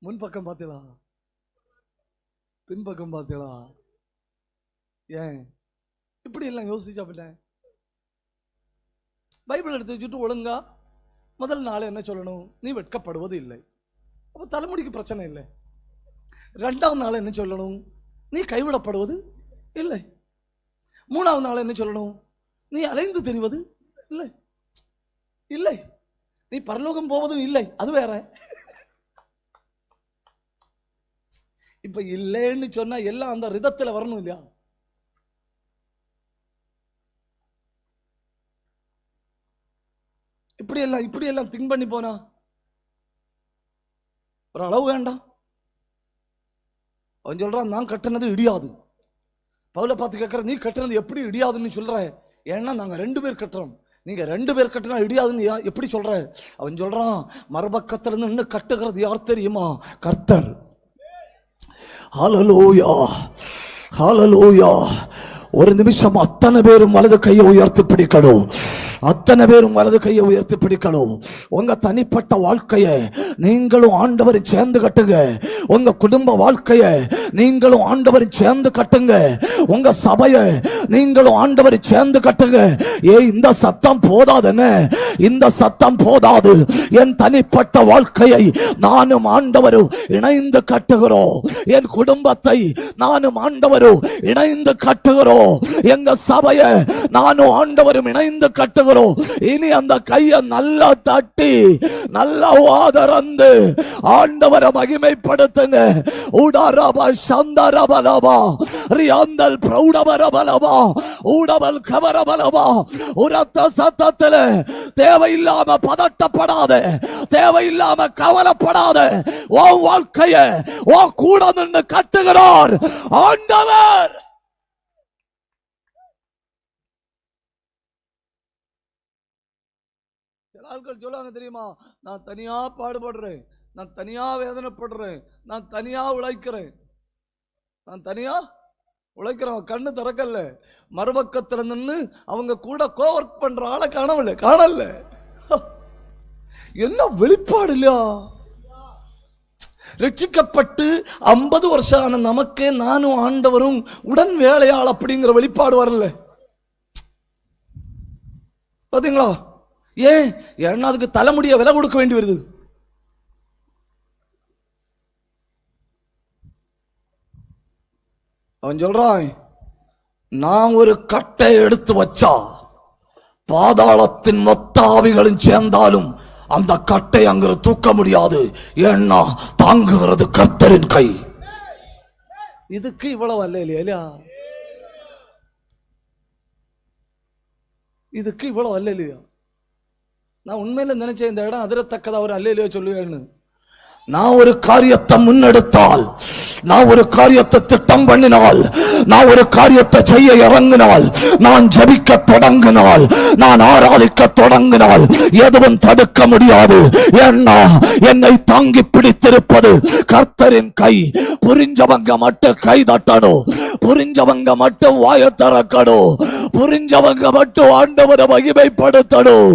முன்பக்கம் பார்த்தீங்களா, பின்பக்கம் பார்த்தீங்களா? ஏன் இப்படி எல்லாம் யோசிச்சா பின்ன? பைபிள் எடுத்து வச்சுட்டு ஒழுங்கா முதல் நாள் என்ன சொல்லணும்? நீ வெட்கப்படுவது இல்லை. அப்போ தலைமுடிக்கு பிரச்சனை இல்லை. ரெண்டாவது நாள் என்ன சொல்லணும்? நீ கைவிடப்படுவது இல்லை. மூணாவது நாள் என்ன சொல்லணும்? நீ அலைந்து தெரிவது இல்லை. இல்லை, நீ பரலோகம் போவதும் இல்லை. அது வேற. இப்ப இல்லைன்னு சொன்னா எல்லாம் அந்த ரிதத்துல வரணும் இல்லையா? இப்படி எல்லாம் திங்க் பண்ணி போனா ஒரு அளவு வேண்டாம். அவன் சொல்றான், நான் கட்டினது இடியாது. பவுலை பார்த்து கேட்கிற, நீ கட்டினது எப்படி இடியாதுன்னு சொல்ற? ஏன்னா நாங்க 2 பேர் கட்டுறோம், நீங்க 2 பேர் கட்டினா இடியாதுன்னு எப்படி சொல்ற? அவன் சொல்றான், மறுபக்கத்துல இருந்து இன்னும் கட்டுகிறது யார் தெரியுமா? கர்த்தர். ஹல்லேலூயா, ஹல்லேலூயா. ஒரு நிமிஷம் அத்தனை பேரும் வலது கையை உயர்த்தி பிடிக்கணும். அத்தனை பேரும் வலது கையை உயர்த்தி பிடிக்கணும். உங்க தனிப்பட்ட வாழ்க்கையை நீங்களும் ஆண்டவரை சேர்ந்து கட்டுங்க. உங்க குடும்ப வாழ்க்கையை நீங்களும் ஆண்டவரை சேர்ந்து கட்டுங்க. உங்க சபையை நீங்களும் ஆண்டவரை சேர்ந்து கட்டுங்க. இந்த சத்தம் போதாதுன்னு, இந்த சத்தம் போதாது. என் தனிப்பட்ட வாழ்க்கையை நானும் ஆண்டவரும் இணைந்து கட்டுகிறோம். என் குடும்பத்தை நானும் ஆண்டவரும் இணைந்து கட்டுகிறோம். எங்க சபையை நானும் ஆண்டவரும் இணைந்து கட்டுகிறோம். இனி அந்த கையை நல்லா தட்டி நல்லா வாதரந்து ஆண்டவரை மகிமைப்படுத்துங்க. உடரப சந்தரபலபா ரியாந்தல் பிரௌடபரபலபா உடபல் கவரபலபா. உரத்த சத்தத்தில் தேவையில்லாம பதட்டப்படாத, தேவையில்லாம கவலைப்படாத. உன் வாழ்க்கையை உன் கூட நின்று கட்டுகிறார் ஆண்டவர். ஆட்கள் சொல்லுவாங்க தெரியுமா, நான் தனியா பாடுபடுறேன், நான் தனியா வேதனைப்படுறேன், நான் தனியா உழைக்கிறேன். நான் தனியா உழைக்கிறேன். கண்ணு திறக்கல, மறுபக்கத்துல நின்று அவங்க கூட கோவர்க் பண்ற ஆளை காணல. என்ன வெளிப்பாடு இல்லையா? ரட்சிக்கப்பட்டு 50 வருஷம் ஆன நமக்கே நானும் ஆண்டவரும் உடன் வேலையாள் அப்படிங்கிற வெளிப்பாடு வரல. பாத்தீங்களா? ஏன்னா அதுக்கு தலைமுடிய விலை கொடுக்க வேண்டி வருது. அவன் சொல்றான், நான் ஒரு கட்டை எடுத்து வச்சா பாதாளத்தின் மொத்த ஆவிகளும் சேர்ந்தாலும் அந்த கட்டை அங்கு தூக்க முடியாது. ஏன்னா தாங்குகிறது கர்த்தரின் கை. இதுக்கு இவ்வளவு அல்ல இல்லையா? இதுக்கு இவ்வளவு அல்ல இல்லையா? நான் உண்மையில நினைச்சேன் இந்த இடம் அதிரத்தக்கதா ஒரு அல்லையிலையோ சொல்லுவேன்னு. நான் ஒரு காரியத்தை முன்னெடுத்தால், நான் ஒரு காரியத்தை திட்டம் பண்ணினால், நான் ஒரு காரியத்தை செய்ய இறங்கினால், நான் ஜபிக்க தொடங்கினால், நான் ஆராதிக்க தொடங்கினால் எதுவும் தடுக்க முடியாது. ஏன்னா என்னை தாங்கி பிடித்திருப்பது கர்த்தரின் கை. புரிஞ்சவங்க மட்டும் கை தட்டணும், புரிஞ்சவங்க மட்டும் வாயை திறக்கணும், புரிஞ்சவங்க மட்டும் ஆண்டவரை மகிமைப்படுத்தணும்.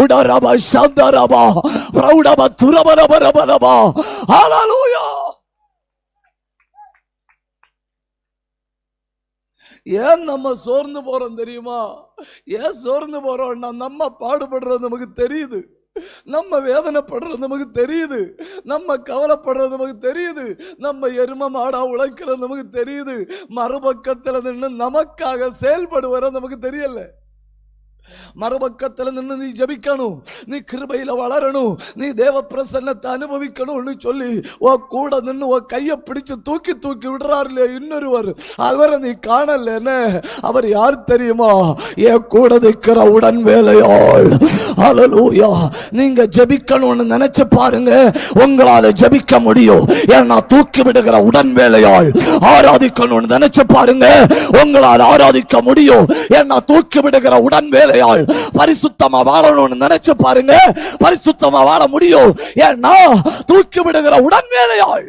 உடரப சந்தரபா பிரௌடப துரபரபரபரபா. ஹல்லேலூயா. ஏன் நம்ம சோர்ந்து போறோம் தெரியுமா? ஏன் சோர்ந்து போறோம்னா நம்ம பாடுபடுறது நமக்கு தெரியுது. நம்ம வேதனைப்படுறது நமக்கு தெரியுது, நம்ம கவலைப்படுறது நமக்கு தெரியுது, நம்ம எரும மாடா உழைக்கிறது நமக்கு தெரியுது. மறுபக்கத்துல நின்று நமக்காக செயல்படுவர நமக்கு தெரியல. மறுபக்கத்துல நின்று நீ ஜபிக்கணும், நீ கிருபையில வளரணும், நீ தேவ பிரசன்னத்தை அனுபவிக்கணும்னு சொல்லி உன் கூட நின்று உன் கையை பிடிச்சு தூக்கி தூக்கி விடுறாரு இல்லையா இன்னொருவர், அவரை நீ காணலன்னு. அவர் யார் தெரியுமா? என் கூட இருக்கிற உடன் வேலையாள். ஹல்லேலூயா. நீங்க ஜபிக்கணும்னு நினைச்சு பாருங்க, உங்களால ஜபிக்க முடியும். ஏன்னா தூக்கி விடுகிற உடன் வேலையாள். ஆராதிக்கணும்னு நினைச்சு பாருங்க, உங்களால் ஆராதிக்க முடியும். ஏன்னா தூக்கி விடுகிற உடன் வேலை. பரிசுத்தமா வாழணும்னு நினைச்சு பாருங்க, பரிசுத்தமா வாழ முடியும். ஏன்னா தூக்கி விடுகிற உடன் வேலையாள்.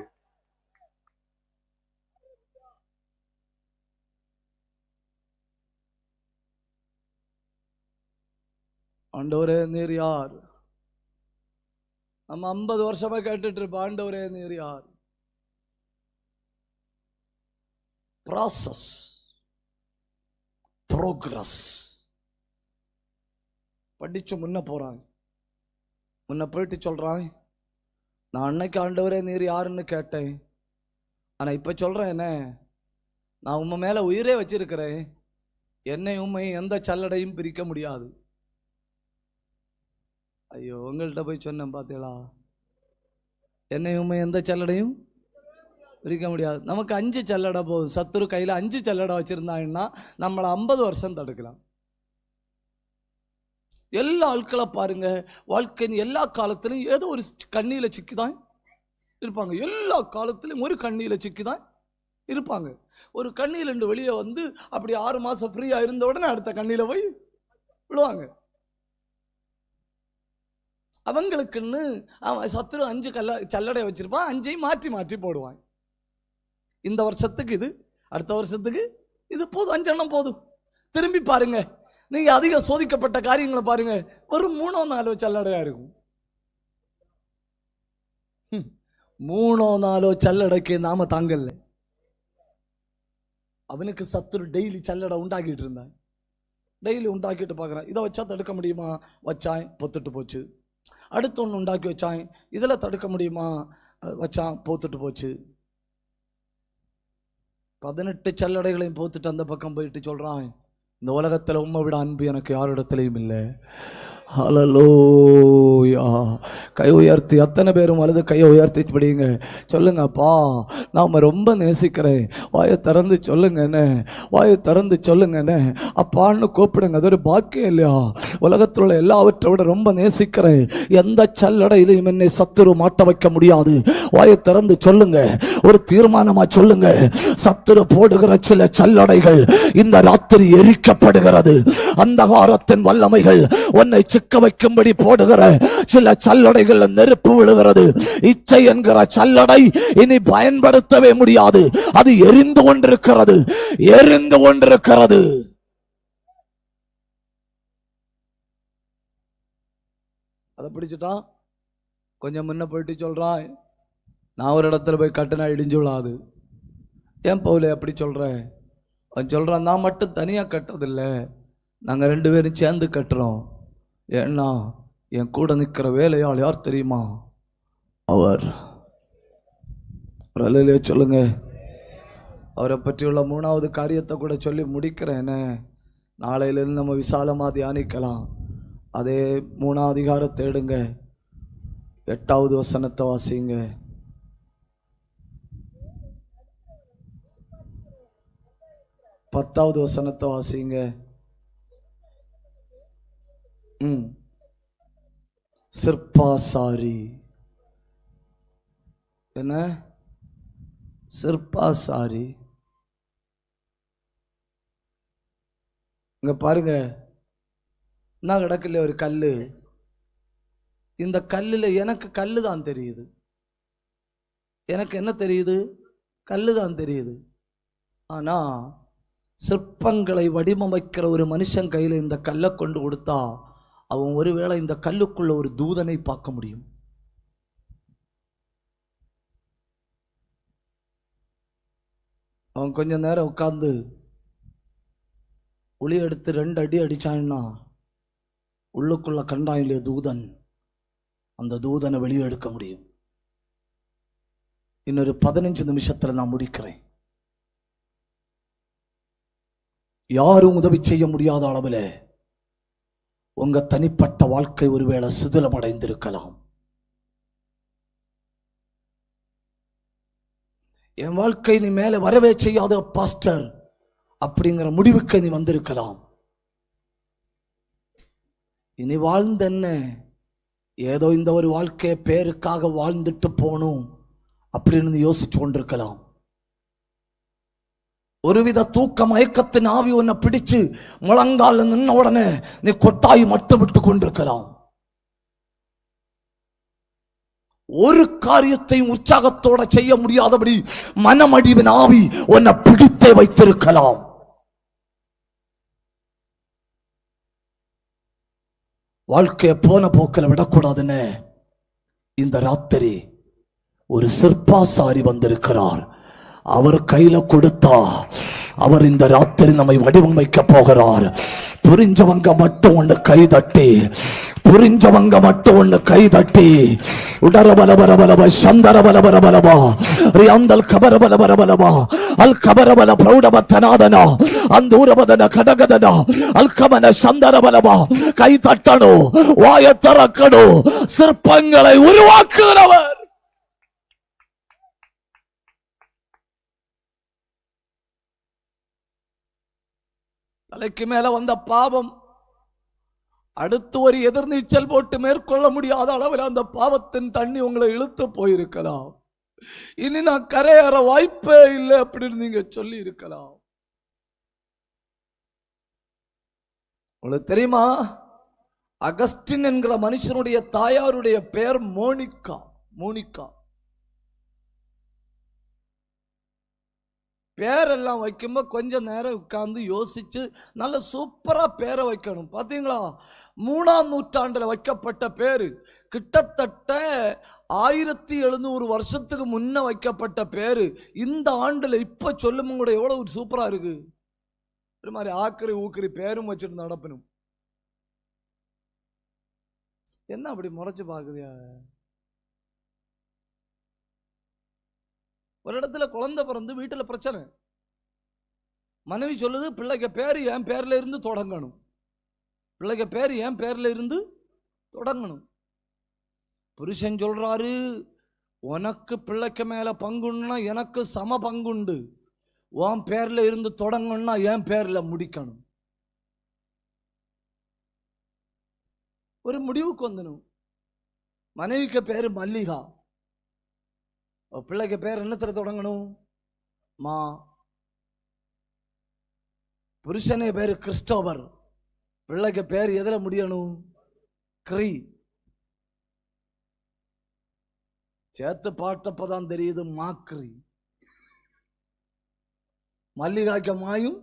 ஆண்டவரே நீர் யார்? நம்ம 50 வருஷமா கேட்டுட்டு இருப்போம், ஆண்டவரே நீர் யார்? Process, progress. படிச்சு முன்ன போறாங்க, முன்ன போயிட்டு சொல்றான், நான் அன்னைக்கு ஆண்டவரே நீர் யாருன்னு கேட்டேன், ஆனா இப்ப சொல்றேன், என்ன நான் உண்மை மேல உயிரே வச்சிருக்கிறேன், என்னை உண்மை எந்த சல்லடையும் பிரிக்க முடியாது. ஐயோ, உங்கள்கிட்ட போய் சொன்னேன் பார்த்தீங்களா, என்னை உண்மை எந்த சல்லடையும் பிரிக்க முடியாது. நமக்கு 5 சல்லடை போதும். சத்துரு கையில 5 சல்லடை வச்சிருந்தாங்கன்னா நம்மளை 50 வருஷம் தடுக்கலாம். எல்லா ஆட்களை பாருங்க, வாழ்க்கையின் எல்லா காலத்திலும் ஏதோ ஒரு கண்ணியில சிக்கிதான் இருப்பாங்க. எல்லா காலத்திலும் ஒரு கண்ணியில சிக்கிதான் இருப்பாங்க. ஒரு கண்ணியில இருந்து வெளியே வந்து அப்படி 6 மாசம் ஃப்ரீயா இருந்த உடனே அடுத்த கண்ணியில போய் விழுவாங்க. அவங்களுக்குன்னு அவன் சத்துரு 5 சல்லடை வச்சிருப்பான், 5ஐயும் மாற்றி மாற்றி போடுவான். இந்த வருஷத்துக்கு இது, அடுத்த வருஷத்துக்கு இது போதும், 5 எண்ணம் போதும். திரும்பி பாருங்க, நீங்க அதிக சோதிக்கப்பட்ட காரியங்களை பாருங்க, ஒரு 3-4 சல்லடையா இருக்கும். 3-4 சல்லடைக்கு நாம தாங்கல. அவனுக்கு சத்துரு டெய்லி சல்லடை உண்டாக்கிட்டு இருந்தான். டெய்லி உண்டாக்கிட்டு பார்க்குறான், இதை வச்சா தடுக்க முடியுமா, வச்சான், பொத்துட்டு போச்சு. அடுத்து ஒன்று உண்டாக்கி வச்சான், இதில் தடுக்க முடியுமா, வச்சான், போத்துட்டு போச்சு. 18 சல்லடைகளையும் போத்துட்டு அந்த பக்கம் போயிட்டு சொல்றான், இந்த உலகத்தில் உம்மை விட அன்பு எனக்கு யாரிடத்திலையும் இல்லை. ஹல்லேலூயா. கை உயர்த்தி அத்தனை பேரும் வலது கையை உயர்த்தி படிங்க. சொல்லுங்கப்பா, நாம் ரொம்ப நேசிக்கிறேன். வாயை திறந்து சொல்லுங்கண்ணே, வாயை திறந்து சொல்லுங்கண்ணே. அப்பான்னு கூப்பிடுங்க, அது ஒரு பாக்கியம் இல்லையா? உலகத்தில் உள்ள எல்லாவற்றை விட ரொம்ப நேசிக்கிறேன். எந்த சல்லடையிலையும் என்னை சத்துரு மாட்ட வைக்க முடியாது. வாயை திறந்து சொல்லுங்க, ஒரு தீர்மானமா சொல்லுங்க. சத்துரு போடுகிற சில சல்லடைகள் இந்த ராத்திரி எரிக்கப்படுகிறது. அந்தகாரத்தின் வல்லமைகள் உன்னை சிக்க வைக்கும்படி போடுகிற சில சல்லடைகள் நெருப்பு விழுகிறது. இச்சை என்கிற சல்லடை இனி பயன்படுத்தவே முடியாது. அது எரிந்து கொண்டிருக்கிறது, எரிந்து கொண்டிருக்கிறது. அதை பிடிச்சிட்டா கொஞ்சம் முன்ன போயிட்டு சொல்றான், நான் ஒரு இடத்துல போய் கட்டினா இடிஞ்சு விழாது. ஏன் பவுலே அப்படி சொல்றேன்? அவன் சொல்றான், நான் மட்டும் தனியா கட்டுறதில்லை, நாங்க 2 பேரும் சேர்ந்து கட்டுறோம். ஏன்னா என் கூட நிற்கிற வேலையாள் யார் தெரியுமா? அவர். சொல்லுங்க. அவரை பற்றியுள்ள 3வது காரியத்தை கூட சொல்லி முடிக்கிறேன். நாளையிலிருந்து நம்ம விசாலமா தியானிக்கலாம். அதே 3ஆம் அதிகாரத்தை எடுங்க, 8வது வசனத்தை வாசிங்க. பத்தாவது வசனத்தை வாசிங்க. சிற்பாசாரி. என்ன? சிற்பாசாரி. இங்க பாருங்க, நான் கிடக்கல ஒரு கல்லு. இந்த கல்லுல எனக்கு கல்லு தான் தெரியுது. எனக்கு என்ன தெரியுது? கல்லு தான் தெரியுது. ஆனா சிற்பங்களை வடிவமைக்கிற ஒரு மனுஷன் கையில இந்த கல்லை கொண்டு கொடுத்தா அவன் ஒருவேளை இந்த கல்லுக்குள்ள ஒரு தூதனை பார்க்க முடியும். அவன் கொஞ்ச நேரம் உட்கார்ந்து உளி எடுத்து 2 அடி அடிச்சான்னா உள்ளுக்குள்ள கண்டான் இல்லையா தூதன், அந்த தூதனை வெளியே எடுக்க முடியும். இன்னொரு 15 நிமிஷத்துல நான் முடிக்கிறேன். யாரும் உதவி செய்ய முடியாத அளவில் உங்க தனிப்பட்ட வாழ்க்கை ஒருவேளை சிதிலம் அடைந்திருக்கலாம். என் வாழ்க்கை நீ மேல வரவே செய்யாத பாஸ்டர் அப்படிங்கிற முடிவுக்கு நீ வந்திருக்கலாம். இனி வாழ்ந்த என்ன, ஏதோ இந்த ஒரு வாழ்க்கையை பேருக்காக வாழ்ந்துட்டு போகணும் அப்படின்னு யோசிச்சு கொண்டிருக்கலாம். ஒருவித தூக்க மயக்கத்தின் ஆவி உன்னை பிடிச்சு முழங்கால நின்ன உடனே நீ கொட்டாய் மட்டும் விட்டு கொண்டிருக்கலாம். ஒரு காரியத்தையும் உற்சாகத்தோட செய்ய முடியாதபடி மனமடிவின் ஆவி உன்னை பிடித்தே வைத்திருக்கலாம். வாழ்க்கைய போன போக்கில் விடக்கூடாதுன்னு இந்த ராத்திரி ஒரு சிற்பாசாரி வந்திருக்கிறார். அவர் கையில கொடுத்தா அவர் இந்த ராத்திரி நம்மை வடிவமைக்க போகிறார். புரிஞ்சவங்க மட்டும் ஒண்ணு கை தட்டி, புரிஞ்சவங்க மட்டும் ஒண்ணு கை தட்டி, உடரபலபலபலப சந்தரபலபலபலபா ரியாந்தல் கபரபலபலபலபா அல் கபரபல பிரௌடபத்தனாதனா அந்தூரபதன கடகதனா அல் கமன சந்தரபலபா. கை தட்டணும், வாயை திறக்கணும். சிற்பங்களை உருவாக்குகிறவர். தலைக்கு மேல வந்த பாவம் அடுத்து ஒரு எதிர்நீச்சல் போட்டு மேற்கொள்ள முடியாத அளவில் அந்த பாவத்தின் தண்ணி உங்களை இழுத்து போயிருக்கலாம். இனி நான் கரையேற வாய்ப்பே இல்லை அப்படின்னு நீங்க சொல்லி இருக்கலாம். உங்களுக்கு தெரியுமா, அகஸ்டின் என்கிற மனுஷனுடைய தாயாருடைய பெயர் மோனிகா. மோனிகா பேரெல்லாம் வைக்கும்போது கொஞ்சம் நேரம் உட்கார்ந்து யோசிச்சு நல்ல சூப்பரா பேரை வைக்கணும். பாத்தீங்களா, 3ஆம் நூற்றாண்டுல வைக்கப்பட்ட பேரு கிட்டத்தட்ட 1700 வருஷத்துக்கு முன்ன வைக்கப்பட்ட பேரு இந்த ஆண்டுல இப்ப சொல்லும் கூட எவ்வளவு சூப்பரா இருக்கு. ஒரு மாதிரி ஆக்கரி ஊக்கரி பேரும் வச்சிருந்து நடப்பணும். என்ன அப்படி முறைச்சு பாக்குதியா? ஒரு இடத்துல குழந்தை பிறந்து வீட்டுல பிரச்சனை. மனைவி சொல்லுது, பிள்ளைக்கு பேர் என் பேர்ல இருந்து தொடங்கணும், பிள்ளைக்கு பேர் என் பேர்ல இருந்து தொடங்கணும். புருஷன் சொல்றாரு, உனக்கு பிள்ளைக்கு மேல பங்குன்னா எனக்கு சம பங்குண்டு, உன் பேர்ல இருந்து தொடங்கணும்னா என் பேர்ல முடிக்கணும். ஒரு முடிவுக்கு வந்துடும். மனைவிக்கு பேரு மல்லிகா, பிள்ளைக்கு பேர் என்னத்துல தொடங்கணும்? மா. புருஷனே பேரு கிறிஸ்டோபர், பிள்ளைக்கு பேர் எதுல முடியணும்? கிரி. சேர்த்து பார்த்தப்பதான் தெரியுது மாக்ரி. மல்லிகாய்க்கு மாயும்,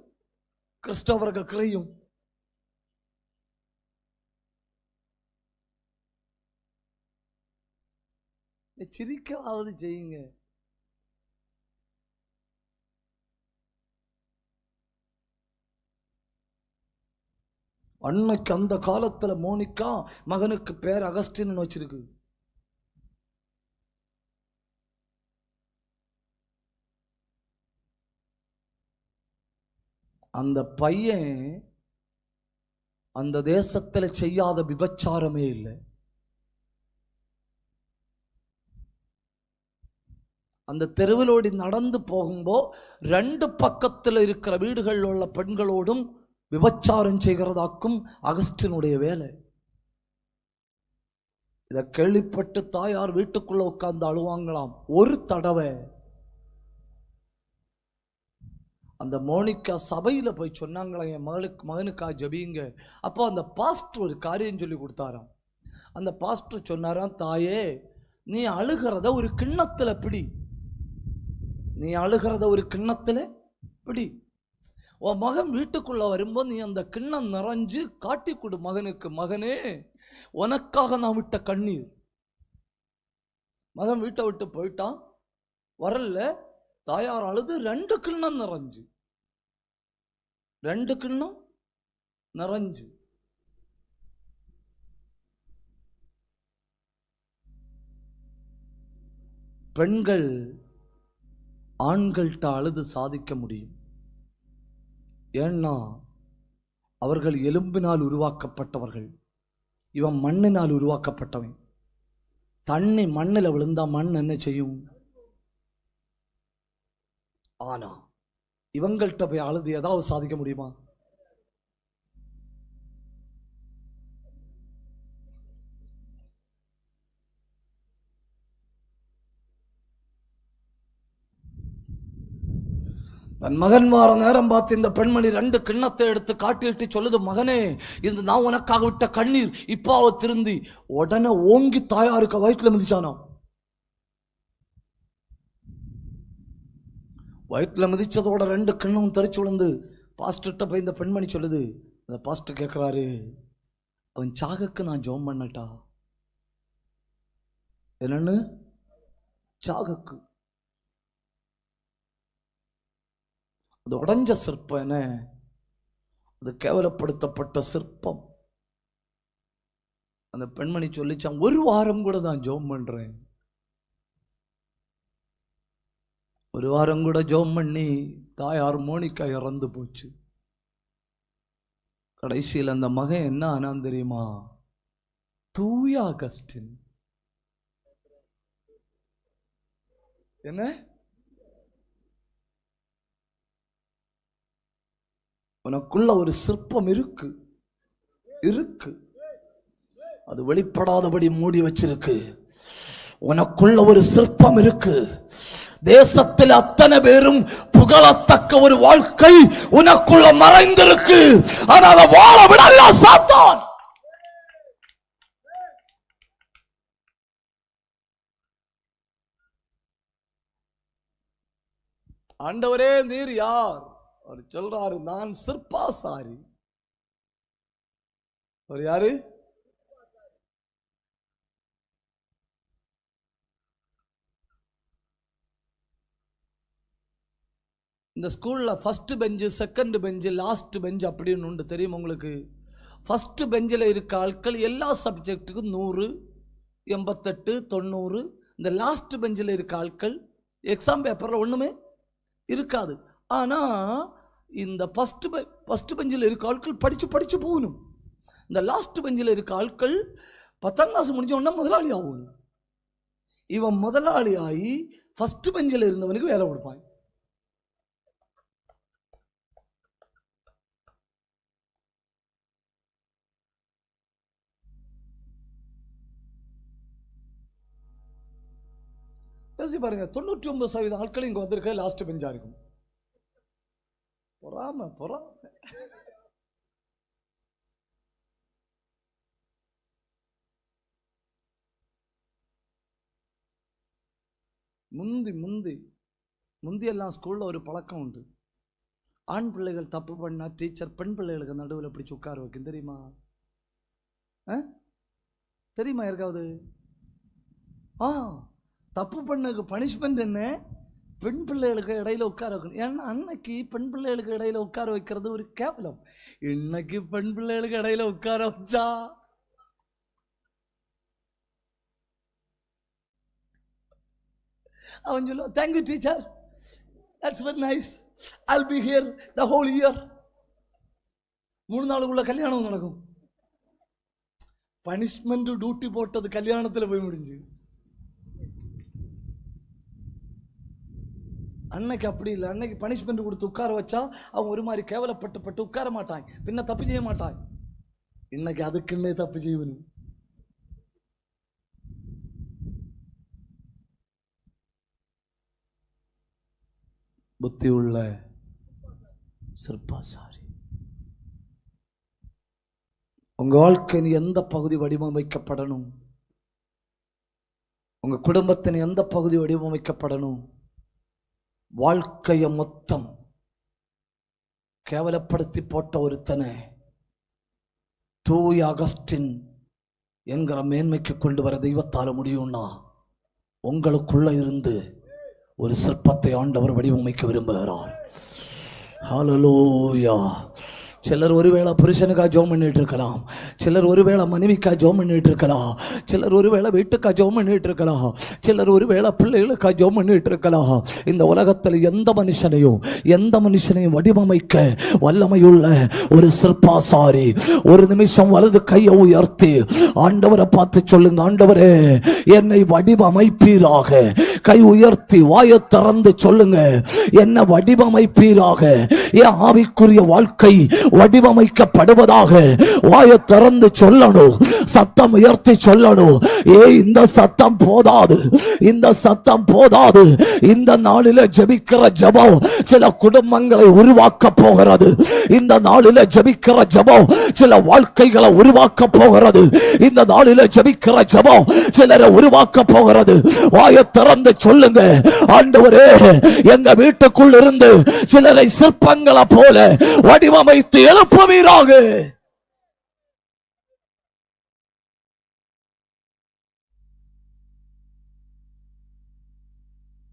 கிறிஸ்டோபருக்கு கிரியும். சிரிக்காவது செய்யுங்க. அன்னைக்கு அந்த காலத்துல மோனிகா மகனுக்கு பேர் அகஸ்டின் வச்சிருக்கு. அந்த பையன் அந்த தேசத்துல செய்யாத விபச்சாரமே இல்லை. அந்த தெருவிலோடி நடந்து போகும்போ 2 பக்கத்தில் இருக்கிற வீடுகளில் உள்ள பெண்களோடும் விபச்சாரம் செய்கிறதாக்கும் அகஸ்டினுடைய வேலை. இதை கேள்விப்பட்டு தாயார் வீட்டுக்குள்ள உட்கார்ந்து அழுவாங்களாம். ஒரு தடவை அந்த மோனிகா சபையில போய் சொன்னாங்களாம், என் மகனுக்கா ஜபிங்க. அப்போ அந்த பாஸ்டர் ஒரு காரியம் சொல்லி கொடுத்தாராம். அந்த பாஸ்டர் சொன்னாராம், தாயே நீ அழுகிறத ஒரு கிண்ணத்துல பிடி, நீ அழுகிறத ஒரு கிண்ணத்துல பிடி. உன் மகன் வீட்டுக்குள்ள வரும்போது நீ அந்த கிண்ணம் நிறைஞ்சு காட்டி கொடு மகனுக்கு, மகனே உனக்காக நான் விட்ட கண்ணீர். மகன் வீட்டை விட்டு போயிட்டான், வரல. தாயார் அழுது 2 கிண்ணம் நிறைஞ்சு, 2 கிண்ணம் நிறைஞ்சு. பெண்கள் ஆண்கள்கிட்ட அழுது சாதிக்க முடியும். ஏன்னா அவர்கள் எலும்பினால் உருவாக்கப்பட்டவர்கள், இவன் மண்ணினால் உருவாக்கப்பட்டவன். தண்ணி மண்ணில் விழுந்தா மண் என்ன செய்யும்? ஆனா இவங்கள்ட்ட போய் அழுது ஏதாவது சாதிக்க முடியுமா? தன் மகன் வார நேரம் பார்த்து இந்த பெண்மணி 2 கிண்ணத்தை எடுத்து காட்டிட்டு சொல்லுது, மகனே, இது நான் உனக்காக விட்ட கண்ணீர், இப்போ அவ திருந்தி. உடனே ஓங்கி தாயாருக்கு வயிற்றுல மிதிச்சானா. வயிற்றுல மிதிச்சதோட 2 கிண்ணமும் தெரிச்சு விழுந்து பாஸ்டர்கிட்ட போய் இந்த பெண்மணி சொல்லுது. அந்த பாஸ்டர் கேட்கிறாரு, அவன் சாகுக்கு நான் ஜெபம் பண்ணட்டா? என்னன்னு? சாகுக்கு. அது உடைஞ்ச சிற்பம், என்ன அது? கேவலப்படுத்தப்பட்ட சிற்பம். அந்த பெண்மணி சொல்லிச்சான், 1 வாரம் கூட நான் ஜெபம் பண்றேன். 1 வாரம் கூட ஜெபம் பண்ணி தாயார் மோனிகா இறந்து போச்சு. கடைசியில் அந்த மகன் என்ன ஆனான் தெரியுமா? தூய அகஸ்டின். என்ன? உனக்குள்ள ஒரு சிற்பம் இருக்கு, அது வெளிப்படாதபடி மூடி வச்சிருக்கு. உனக்குள்ள ஒரு சிற்பம் இருக்கு. தேசத்தில் அத்தனை பேரும் புகழத்தக்க ஒரு வாழ்க்கை உனக்குள்ள மறைந்திருக்கு. ஆனா அதை வாழ விடல சாத்தான். ஆண்டவரே, நீர் யார்? அவர் சொல்றாரு, நான் சிற்பாசாரி. அவர் யாரு? இந்த ஸ்கூல்ல ஃபர்ஸ்ட் பெஞ்சு, செகண்ட் பெஞ்சு, லாஸ்ட் பெஞ்சு அப்படின்னு உண்டு, தெரியும் உங்களுக்கு? ஃபர்ஸ்ட் பெஞ்சில் இருக்க ஆட்கள் எல்லா சப்ஜெக்டுக்கும் 100, 88, 90. இந்த லாஸ்ட் பெஞ்சில் இருக்க ஆட்கள் எக்ஸாம் பேப்பரில் ஒன்றுமே இருக்காது. ஆனால் இந்த ஃபர்ஸ்ட் பெஞ்சில் இருக்க ஆட்கள் படித்து போகணும். இந்த லாஸ்ட் பெஞ்சில் இருக்க ஆட்கள் 10ஆம் கிளாஸ் முடிஞ்ச உடனே முதலாளி ஆகணும். இவன் முதலாளி ஆகி ஃபர்ஸ்ட் பெஞ்சில் இருந்தவனுக்கு வேலை கொடுப்பான். யோசி பாருங்க, 99% ஆட்கள் இங்க வந்திருக்க லாஸ்ட் பெஞ்சா இருக்கும். பொறாம. முந்தி எல்லாம் ஸ்கூல்ல ஒரு பழக்கம் உண்டு. ஆண் பிள்ளைகள் தப்பு பண்ணா டீச்சர் பெண் பிள்ளைகளுக்கு நடுவில் பிடிச்சு உட்கார வைக்கும், தெரியுமா? தெரியுமா யாருக்காவது? தப்பு பண்ணக்கு பனிஷ்மெண்ட் என்ன? பெண் பிள்ளைகளுக்கு இடையில உட்கார வைக்கணும். ஏன்னா அன்னைக்கு பெண் பிள்ளைகளுக்கு இடையில உட்கார வைக்கிறது ஒரு கேவலம். இன்னைக்கு பெண் பிள்ளைகளுக்கு இடையில உட்கார வச்சா அவன் சொல்லுவான், thank you teacher, that's very nice, I'll be here the whole year. 3 நாளுக்குள்ள கல்யாணம் நடக்கும். பனிஷ்மெண்ட் டியூட்டி போட்டது கல்யாணத்தில் போய் முடிஞ்சு. அன்னைக்கு அப்படி இல்லை. அன்னைக்கு பனிஷ்மெண்ட் கொடுத்து உட்கார வச்சா அவங்க ஒரு மாதிரி கேவலப்பட்டு உட்கார மாட்டாங்க, பின்ன தப்பு செய்ய மாட்டாங்க. இன்னைக்கு அதுக்குன்னே தப்பு செய்யணும். புத்தி உள்ள சிற்பாசாரி. உங்க வாழ்க்கையின் எந்த பகுதி வடிவமைக்கப்படணும்? உங்க குடும்பத்தின் எந்த பகுதி வடிவமைக்கப்படணும்? வாழ்க்கைய மொத்தம் கேவலப்படுத்தி போட்ட ஒருத்தனை தூய அகஸ்டின் என்கிற மேன்மைக்கு கொண்டு வர தெய்வத்தால முடியும்னா உங்களுக்குள்ள இருந்து ஒரு சிற்பத்தை ஆண்டவர் வடிவமைக்க விரும்புகிறார். ஹல்லேலூயா. சிலர் ஒருவேளை புருஷனுக்காக ஜெபம் பண்ணிட்டு இருக்கலாம், சிலர் ஒருவேளை மனைவிக்காக ஜெபம் பண்ணிட்டு இருக்கலாம், சிலர் ஒருவேளை வீட்டுக்காக ஜெபம் பண்ணிட்டு இருக்கலாம், சிலர் ஒருவேளை பிள்ளைகளுக்காக ஜெபம் பண்ணிட்டு இருக்கலாம். இந்த உலகத்தில் எந்த மனுஷனையும் வடிவமைக்க வல்லமையுள்ள ஒரு சிற்பாசாரி ஒரு நிமிஷம் வலது கையை உயர்த்தி ஆண்டவரை பார்த்து சொல்லுங்க, ஆண்டவரே என்னை வடிவமைப்பீராக. கை உயர்த்தி வாயை திறந்து சொல்லுங்க, என்ன வடிவமைப்பீராக. என் ஆவிக்குரிய வாழ்க்கை வடிவமைக்கப்படுவதாக. வாயை திறந்து சொல்லணும், சத்தம் உயர்த்தி சொல்லணும். இந்த சத்தம் போதாது, இந்த சத்தம் போதாது. இந்த நாளில ஜெபிக்கிற ஜெபம் சில குடும்பங்களை உருவாக்க போகிறது. இந்த நாளில ஜெபிக்கிற ஜெபம் சில வாழ்க்கைகளை உருவாக்க போகிறது. இந்த நாளில ஜெபிக்கிற ஜெபம் சிலரை உருவாக்க போகிறது. வாயை திறந்து சொல்லுங்க, ஆண்டவரே எங்க வீட்டுக்குள் இருந்து சிலரை சிற்பங்களை போல வடிவமைத்து எழுப்புவீராக.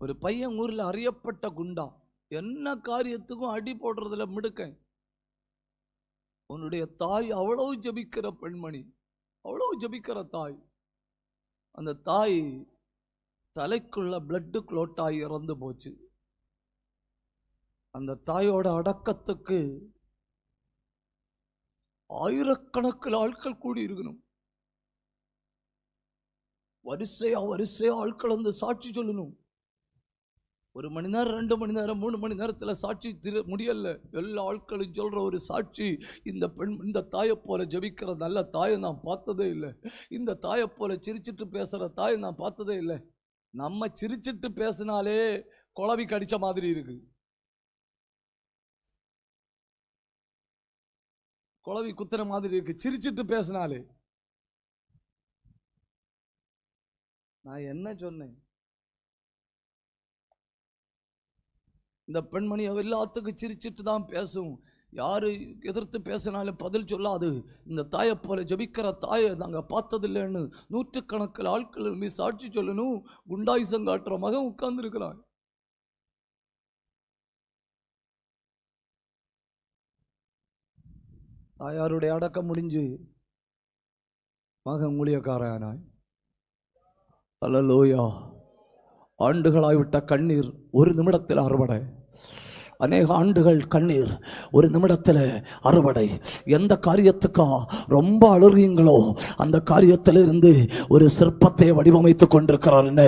ஒரு பையன் ஊர்ல அறியப்பட்ட குண்டா, என்ன காரியத்துக்கும் அடி போடுறதுல மிடுக்க. உன்னுடைய தாய் அவ்வளவு ஜபிக்கிற பெண்மணி, அவ்வளவு ஜபிக்கிற தாய். அந்த தாய் தலைக்குள்ள பிளட் க்ளோட் ஆகி இறந்து போச்சு. அந்த தாயோட அடக்கத்துக்கு ஆயிரக்கணக்கில் ஆட்கள் கூடி இருக்கணும். வரிசையா ஆட்கள் வந்து சாட்சி சொல்லணும். 1 மணி நேரம், 2 மணி நேரம், 3 மணி நேரத்தில் சாட்சி முடியல. எல்லா ஆட்களும் சொல்ற ஒரு சாட்சி, இந்த தாயை போல ஜபிக்கிற நல்ல தாயை நான் பார்த்ததே இல்லை. இந்த தாயை போல சிரிச்சிட்டு பேசுற தாயை நான் பார்த்ததே இல்லை. நம்ம சிரிச்சிட்டு பேசினாலே குழவி கடிச்ச மாதிரி இருக்கு. குழவி குத்துற மாதிரி இருக்கு சிரிச்சிட்டு பேசினாலே. நான் என்ன சொன்னேன்? இந்த பெண்மணி எல்லாத்துக்கும் சிரிச்சிட்டு தான் பேசும். யாரு எதிர்த்து பேசினாலும் பதில் சொல்லாது. இந்த தாயை போல ஜபிக்கிற தாயை நாங்க பார்த்ததில்லைன்னு நூற்றுக்கணக்கில் ஆட்கள் மீ சாட்சி சொல்லணும். குண்டாயுசம் காட்டுற மகன் உட்கார்ந்து இருக்கிறான். தாயாருடைய அடக்கம் முடிஞ்சு மகன் ஊழியக்காரனாய். அல்லேலூயா. ஆண்டுகளாய்விட்ட கண்ணீர் ஒரு நிமிடத்தில் அறுவடை. அநேக ஆண்டுகள் கண்ணீர் ஒரு நிமிடத்தில் அறுவடை. எந்த காரியத்துக்கா ரொம்ப அழுறீங்களோ அந்த காரியத்தில் இருந்து ஒரு சிற்பத்தை வடிவமைத்து கொண்டிருக்கிறாருன்னு.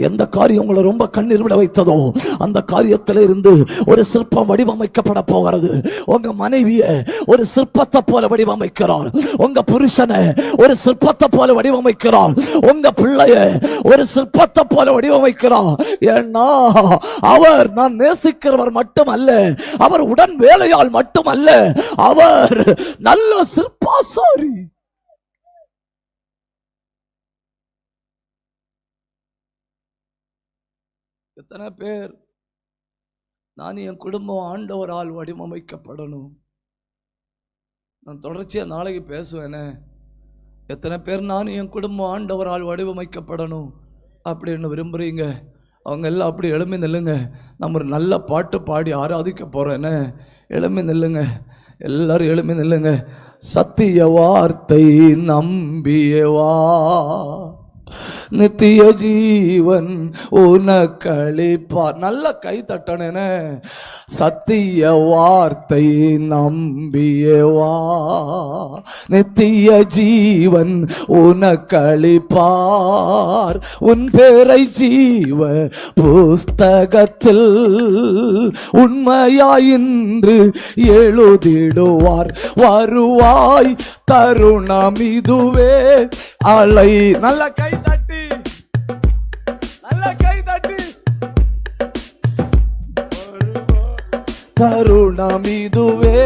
எந்த காரியம் உங்களை ரொம்ப கண்ணீர் விட வைத்ததோ அந்த காரியத்தில் இருந்து ஒரு சிற்பம் வடிவமைக்கப்பட போகிறது. உங்க மனைவியை ஒரு சிற்பத்தை போல வடிவமைக்கிறார். உங்க புருஷனை ஒரு சிற்பத்தை போல வடிவமைக்கிறார். உங்க பிள்ளைய ஒரு சிற்பத்தை போல வடிவமைக்கிறார். ஏன்னா அவர் நான் நேசிக்கிறவர் மட்டும் அல்ல, அவர் உடன் வேலையால் மட்டுமல்ல, அவர் நல்ல சிற்பாசாரி. எத்தனை பேர் நான் என் குடும்பம் ஆண்டவரால் வடிவமைக்கப்படணும். நான் தொடர்ச்சியா நாளைக்கு பேசுவேனே. எத்தனை பேர் நான் என் குடும்பம் ஆண்டவரால் வடிவமைக்கப்படணும் அப்படின்னு விரும்புறீங்க? அவங்க எல்லாம் அப்படி எழும்பி நில்லுங்க. நம்ம ஒரு நல்ல பாட்டு பாடி ஆராதிக்க போறேன்னு எழும்பி நில்லுங்க. எல்லாரும் எழும்பி நில்லுங்க. சத்திய வார்த்தை நம்பியவா, நித்திய ஜீவன் உனக்களிப்பா. நல்ல கை தட்டனே. சத்திய வார்த்தை நம்பியவா, நித்திய ஜீவன் உனக்களிப்பார். உன் பேரை ஜீவ புஸ்தகத்தில் உண்மையாயின்று எழுதிடுவார். வருவாய் தருணம் இதுவே அலை. நல்ல கை தட்டி, நல்ல கை தட்டி. தருணம் இதுவே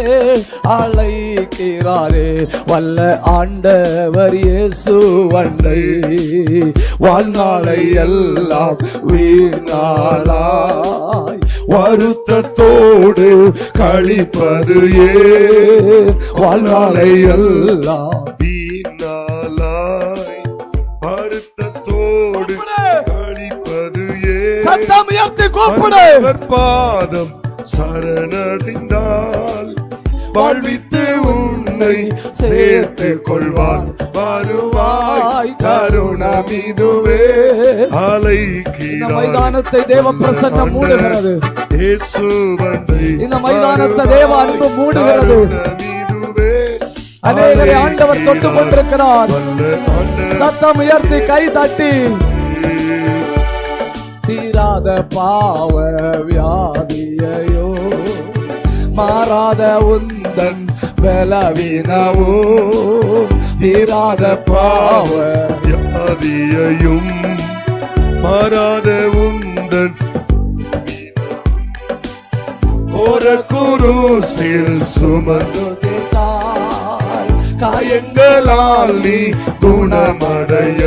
அழைக்கிறாரே வல்ல ஆண்டவர் இயேசு அண்டை. வாழ்நாளை எல்லாம் வீணாளாய் வருத்தத்தோடு கழிப்பது ஏன்? வாழ்நாளை எல்லாம் வீணாளாய் வருத்தத்தோடு கழிப்பது ஏன்? சத்தம் உயர்த்தி கூப்பிடு. பாதம் சரணடைந்தால் வாழ்வித்து உன்னை சேர்த்து கொள்வார். வருவாய் தருணம் இதுவே. இந்த மைதானத்தை தேவ பிரசன்னம் மூடுகிறது. இந்த மைதானத்தை தேவ அன்பு மூடுகிறது. அநேகரை ஆண்டவர் தொட்டு கொண்டிருக்கிறார். சத்தம் உயர்த்தி கை தட்டி. தீராத பாவ வியாதியையோ மாறாத உந்தன் பலவீனவோ, தீராத பாவ வியாதியையும் மாறாத உந்தன் கோர குருசில் சுமந்து காயங்களால் நீ குணமடைய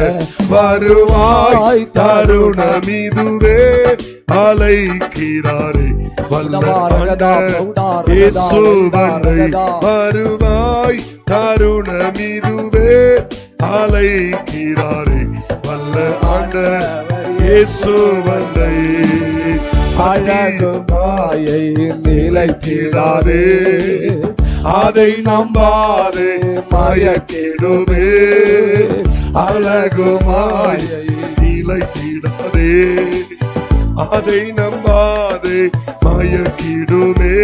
வருவாய் தருணம் இதுவே. அழைக்கிறாரே இயேசுவனை வருவாய் தருணம் இதுவே. அழைக்கிறாரே வல்ல ஆண்டவர் இயேசுவனை. அழகு மாயை நிலைத்திடாதே, அதை நம்பாதே மயக்கிடுமே. அழகு மாயை நிலைத்திடாதே, அதை நம்பாதே மயக்கிடுமே.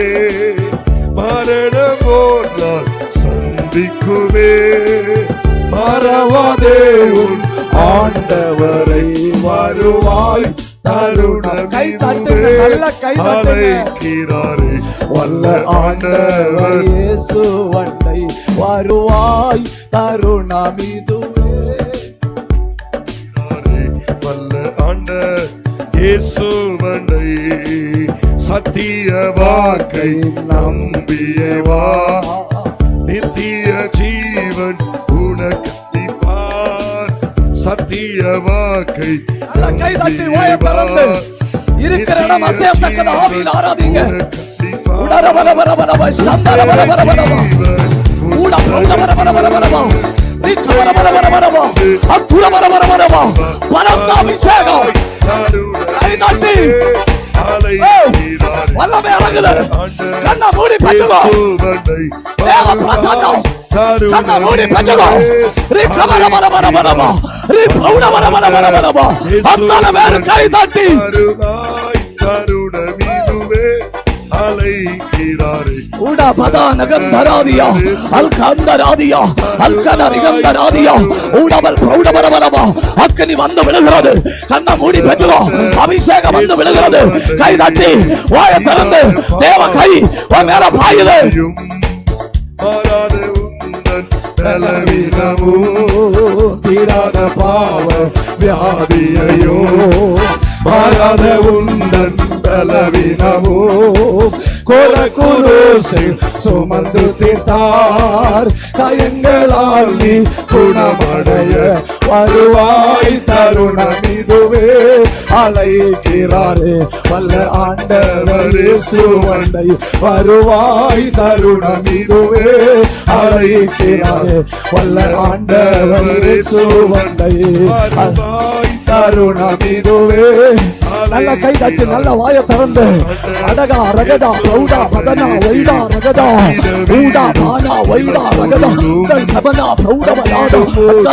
மரணம் ஒரு நாள் சந்திக்குமே. மறவாதே உன் ஆண்டவரை வருவாய் தருணம் அழைக்கிறாரே வல்ல ஆண்டவர் இயேசுவனை வருவாய் தருணம் இதுவே. வல்ல ஆண்டவர் இயேசுவனை சத்திய வாக்கை நம்பியவா. நித்திய ஜீவன் உனக்கு சத்திய வாக்கை கை தட்டி வாய திறந்து இருக்கிற இடம் அசையத்தக்கத ஆவியில் ஆராதிங்க. உடர வர வர வர வர சந்தர வர வர வர வர உட உட வர வர வர வர வர நிக்க வர வர வர வர வர அத்துர வர வர வர வர பரந்த அபிஷேகம். கை தட்டி வல்லமை இறங்குது. கண்ணை மூடி பெற்றுக்கோ. தேவ பிரசன்னம் கண்ணை மூடி பெற்றுக்கோ. ரிக்க வர வர வர வர வர ரிக்க வர வர வர வர வர வர அத்தனை பேர் கை தட்டி தருணம் இதுவே. அழைக்கிறாரே உடா பதா நகந்தராதியா அல்கந்தராதியா அல்கனரிகந்தராதியா உடவல் பிரௌடபரபரவா. அக்கினி வந்து விழுகிறது. கண்ணை மூடி பெற்றுக்கோ. அபிஷேகம் வந்து விழுகிறது. கை தட்டி வாய திறந்து தேவ கை உன் மேல பாயுது. மாறாத உந்தன் பலவீனமோ தீராத பாவ வியாதியையோ மாறாத உந்தன் பலவீனமோ கோர குருசில் சுமந்து தீர்த்தார். காயங்களால் நீ குணமடைய வருவாய் தருணம் இதுவே. அழைக்கிறாரே வல்ல ஆண்டவர் இயேசுவனை வருவாய் தருணம் இதுவே. அழைக்கிறாரே வல்ல ஆண்டவர் இயேசுவனை வருவாய் தருணம் இதுவே. நல்ல கை தட்டி நல்ல வாய திறந்து அடகா ரகதா பிரௌடா பதனா வைடா ரகதா ஊடா பானா வைடா ரகதா கபனா பிரௌடவலாடா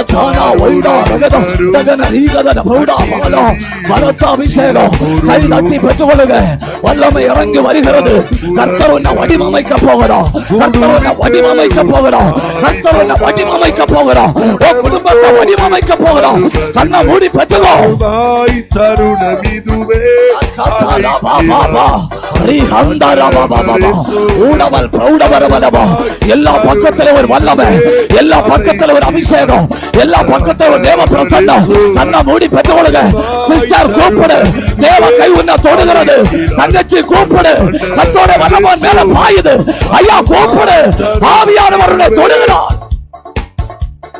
அக்கதானா வைடா ரகதா தகன ரீகதன பிரௌடா பானா வரத்த அபிஷேகம். கை தட்டி பெற்றுக்கொள்ளுங்க. வல்லமை இறங்கி வருகிறது. கர்த்தர் உன்னை வடிவமைக்க போகிறார். கர்த்தர் உன்னை வடிவமைக்க போகிறார். கர்த்தர் உன்னை வடிவமைக்க போகிறார். உன் குடும்பத்தை வடிவமைக்க போகிறார். கண்ணை மூடி பெற்றுக்கோ. தருணம் இதுவே. எல்லா பக்கத்துல ஒரு வல்லமை, எல்லா பக்கத்துல ஒரு அபிஷேகம், எல்லா பக்கத்துல ஒரு தேவ பிரசன்னம். கண்ணை மூடி பெற்றுக்கொள்ளுங்க. சிஸ்டர் கூப்பிடு. தேவ கை உன்னை தொடுகிறது. தங்கச்சி கூப்பிடு. கத்தோட வல்லமை மேல பாயுது. ஐயா கூப்பிடு. ஆவியானவர் உன்னை தொடுகிறார்.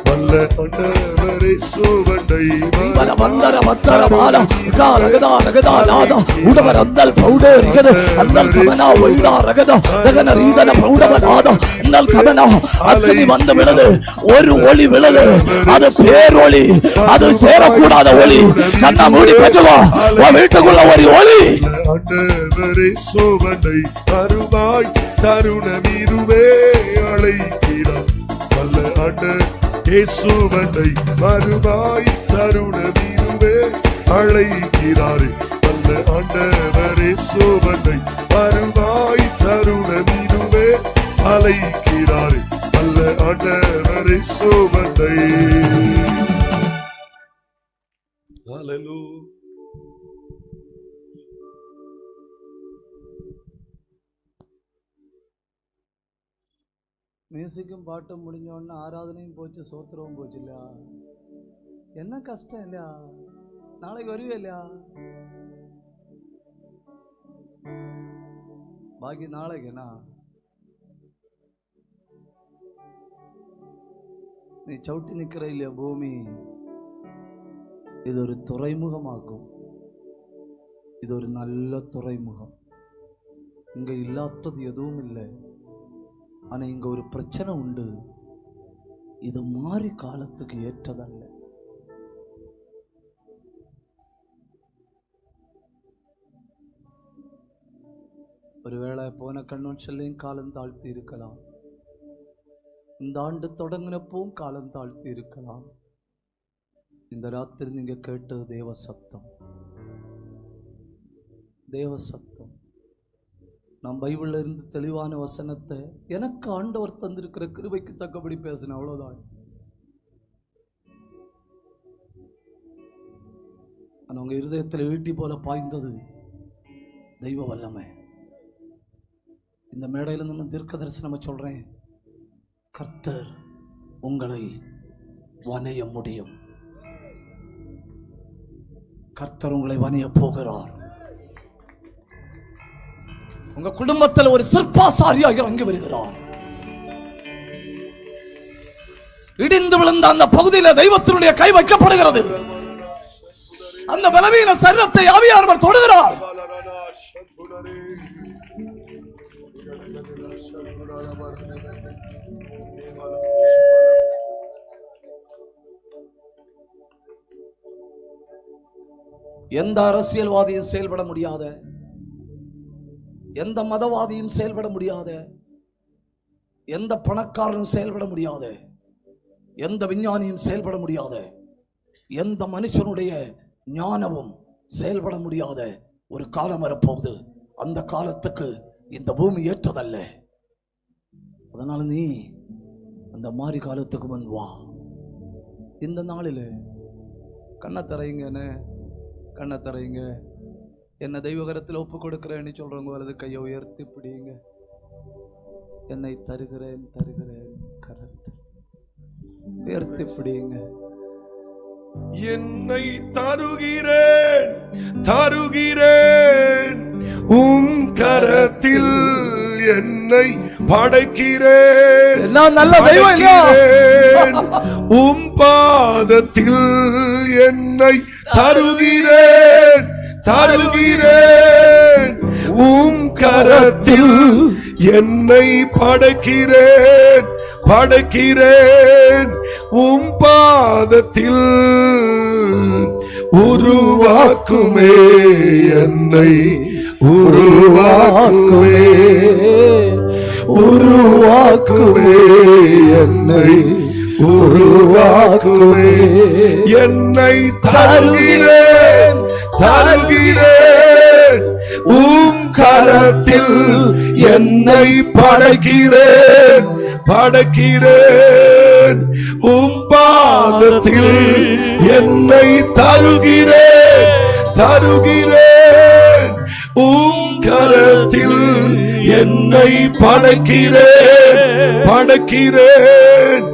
வல்ல வந்தர வந்தர மால ரகதா ரகதா நாத உடவர் அந்தல் பௌடே ரிகத அந்தல் கமனா வைடா ரகத ரகன ரீதன பௌடவ நாத அந்தல் கமனா அக்னி வந்து விழுது ஒரு ஒளி விழுது அது பேரொளி அது சேரக்கூடாத ஒளி கண்ணா மூடி பெற்றுவா உன் வீட்டுக்குள்ள ஒரு ஒளி ஆண்டவரே சோவனை அருவாய் தருணமீருவே அழைக்கிறார் வல்ல ஆண்டவர் இயேசுவனை மறுவாய் தருணமீருவே அழைக்கிறாரே வல்ல ஆண்டவர் இயேசுவனை மறுவாய் தருணமீருவே அழைக்கிறாரே வல்ல ஆண்டவர் இயேசுவனை. ஹல்லேலூயா. மியூசிக்கும் பாட்டும் முடிஞ்ச உடனே ஆராதனையும் போச்சு, சோத்திரவும் போச்சு இல்லையா? என்ன கஷ்டம் இல்லையா? நாளைக்கு வருவே இல்லையா? பாக்கி நாளைக்கு என்ன? நீ சவுட்டி நிக்கிற இல்லையா பூமி? இது ஒரு துறைமுகமாக்கும். இது ஒரு நல்ல துறைமுகம். இங்க இல்லாதது எதுவும் இல்லை. ஆனா இங்க ஒரு பிரச்சனை உண்டு. இது மாறி காலத்துக்கு ஏற்றதல்ல. ஒருவேளை போன கன்வென்ஷன்லையும் காலம் தாழ்த்தி இருக்கலாம். இந்த ஆண்டு தொடங்கினப்பவும் காலம் தாழ்த்தி இருக்கலாம். இந்த ராத்திரி நீங்க கேட்டது தேவ சத்தம். தேவ சத்தம். நான் பைபிள்ல இருந்து தெளிவான வசனத்தை எனக்கு ஆண்டவர் தந்திருக்கிற கிருபைக்கு தக்கபடி பேசினேன், அவ்வளவுதான். ஆனா உங்க இருதயத்தில் ஈட்டி போல பாய்ந்தது தெய்வ வல்லமை. இந்த மேடையில இருந்து தீர்க்க தரிசனமா சொல்றேன், கர்த்தர் உங்களை வணைய முடியும். கர்த்தர் உங்களை வணைய போகிறார். உங்க குடும்பத்தில் ஒரு சிற்பாசாரியாக இறங்கி வருகிறார். இடிந்து விழுந்த அந்த பகுதியில் தெய்வத்தினுடைய கை வைக்கப்படுகிறது. அந்த பலவீன சரீரத்தை ஆவியானவர் தொடுகிறார். எந்த அரசியல்வாதியும் செயல்பட முடியாத, எந்த மதவாதியும் செயல்பட முடியாத, எந்த பணக்காரனும் செயல்பட முடியாத, எந்த விஞ்ஞானியும் செயல்பட முடியாத, எந்த மனுஷனுடைய ஞானமும் செயல்பட முடியாத ஒரு காலம் வரப்போகுது. அந்த காலத்துக்கு இந்த பூமி ஏற்றதல்ல. அதனால நீ அந்த மாதிரி காலத்துக்கு முன் வா. இந்த நாளில் கண்ணை தரையுங்கன்னு, கண்ணை தரையுங்க. என்ன தெய்வகரத்தில் ஒப்பு கொடுக்கிறேன்னு சொல்றவங்க வலது கையை உயர்த்தி பிடிங்க. என்னை தருகிறேன் தருகிறேன் கரத்தில் உயர்த்தி பிடிங்க. என்னை தருகிறேன் தருகிறேன் உம் கரத்தில் என்னை படைக்கிறேன். என்ன நல்ல தெய்வம் இல்லையா? உம் பாதத்தில் என்னை தருகிறேன் தருகிறேன் உம் கரத்தில் என்னை படைக்கிறேன் படைக்கிறேன் உம் பாதத்தில் உருவாக்குமே என்னை உருவாக்குமே உருவாக்குமே என்னை உருவாக்குமே. என்னை தருகிறேன் தருகிறேன் உம் கரத்தில் என்னை படைக்கிறேன் படைக்கிறேன் உம் பாதத்தில் என்னை தருகிறேன் தருகிறேன் உம் கரத்தில் என்னை படைக்கிறேன் படைக்கிறேன்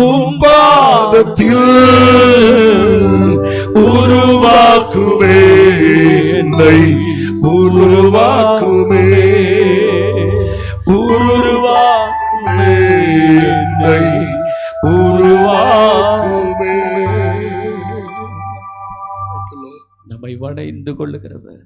உம் பாதத்தில் உருவாக்குமே என்னை உருவாக்குமே உருவாக்குமே என்னை உருவாக்குமே. அணைந்து கொள்ளுகிறவர்.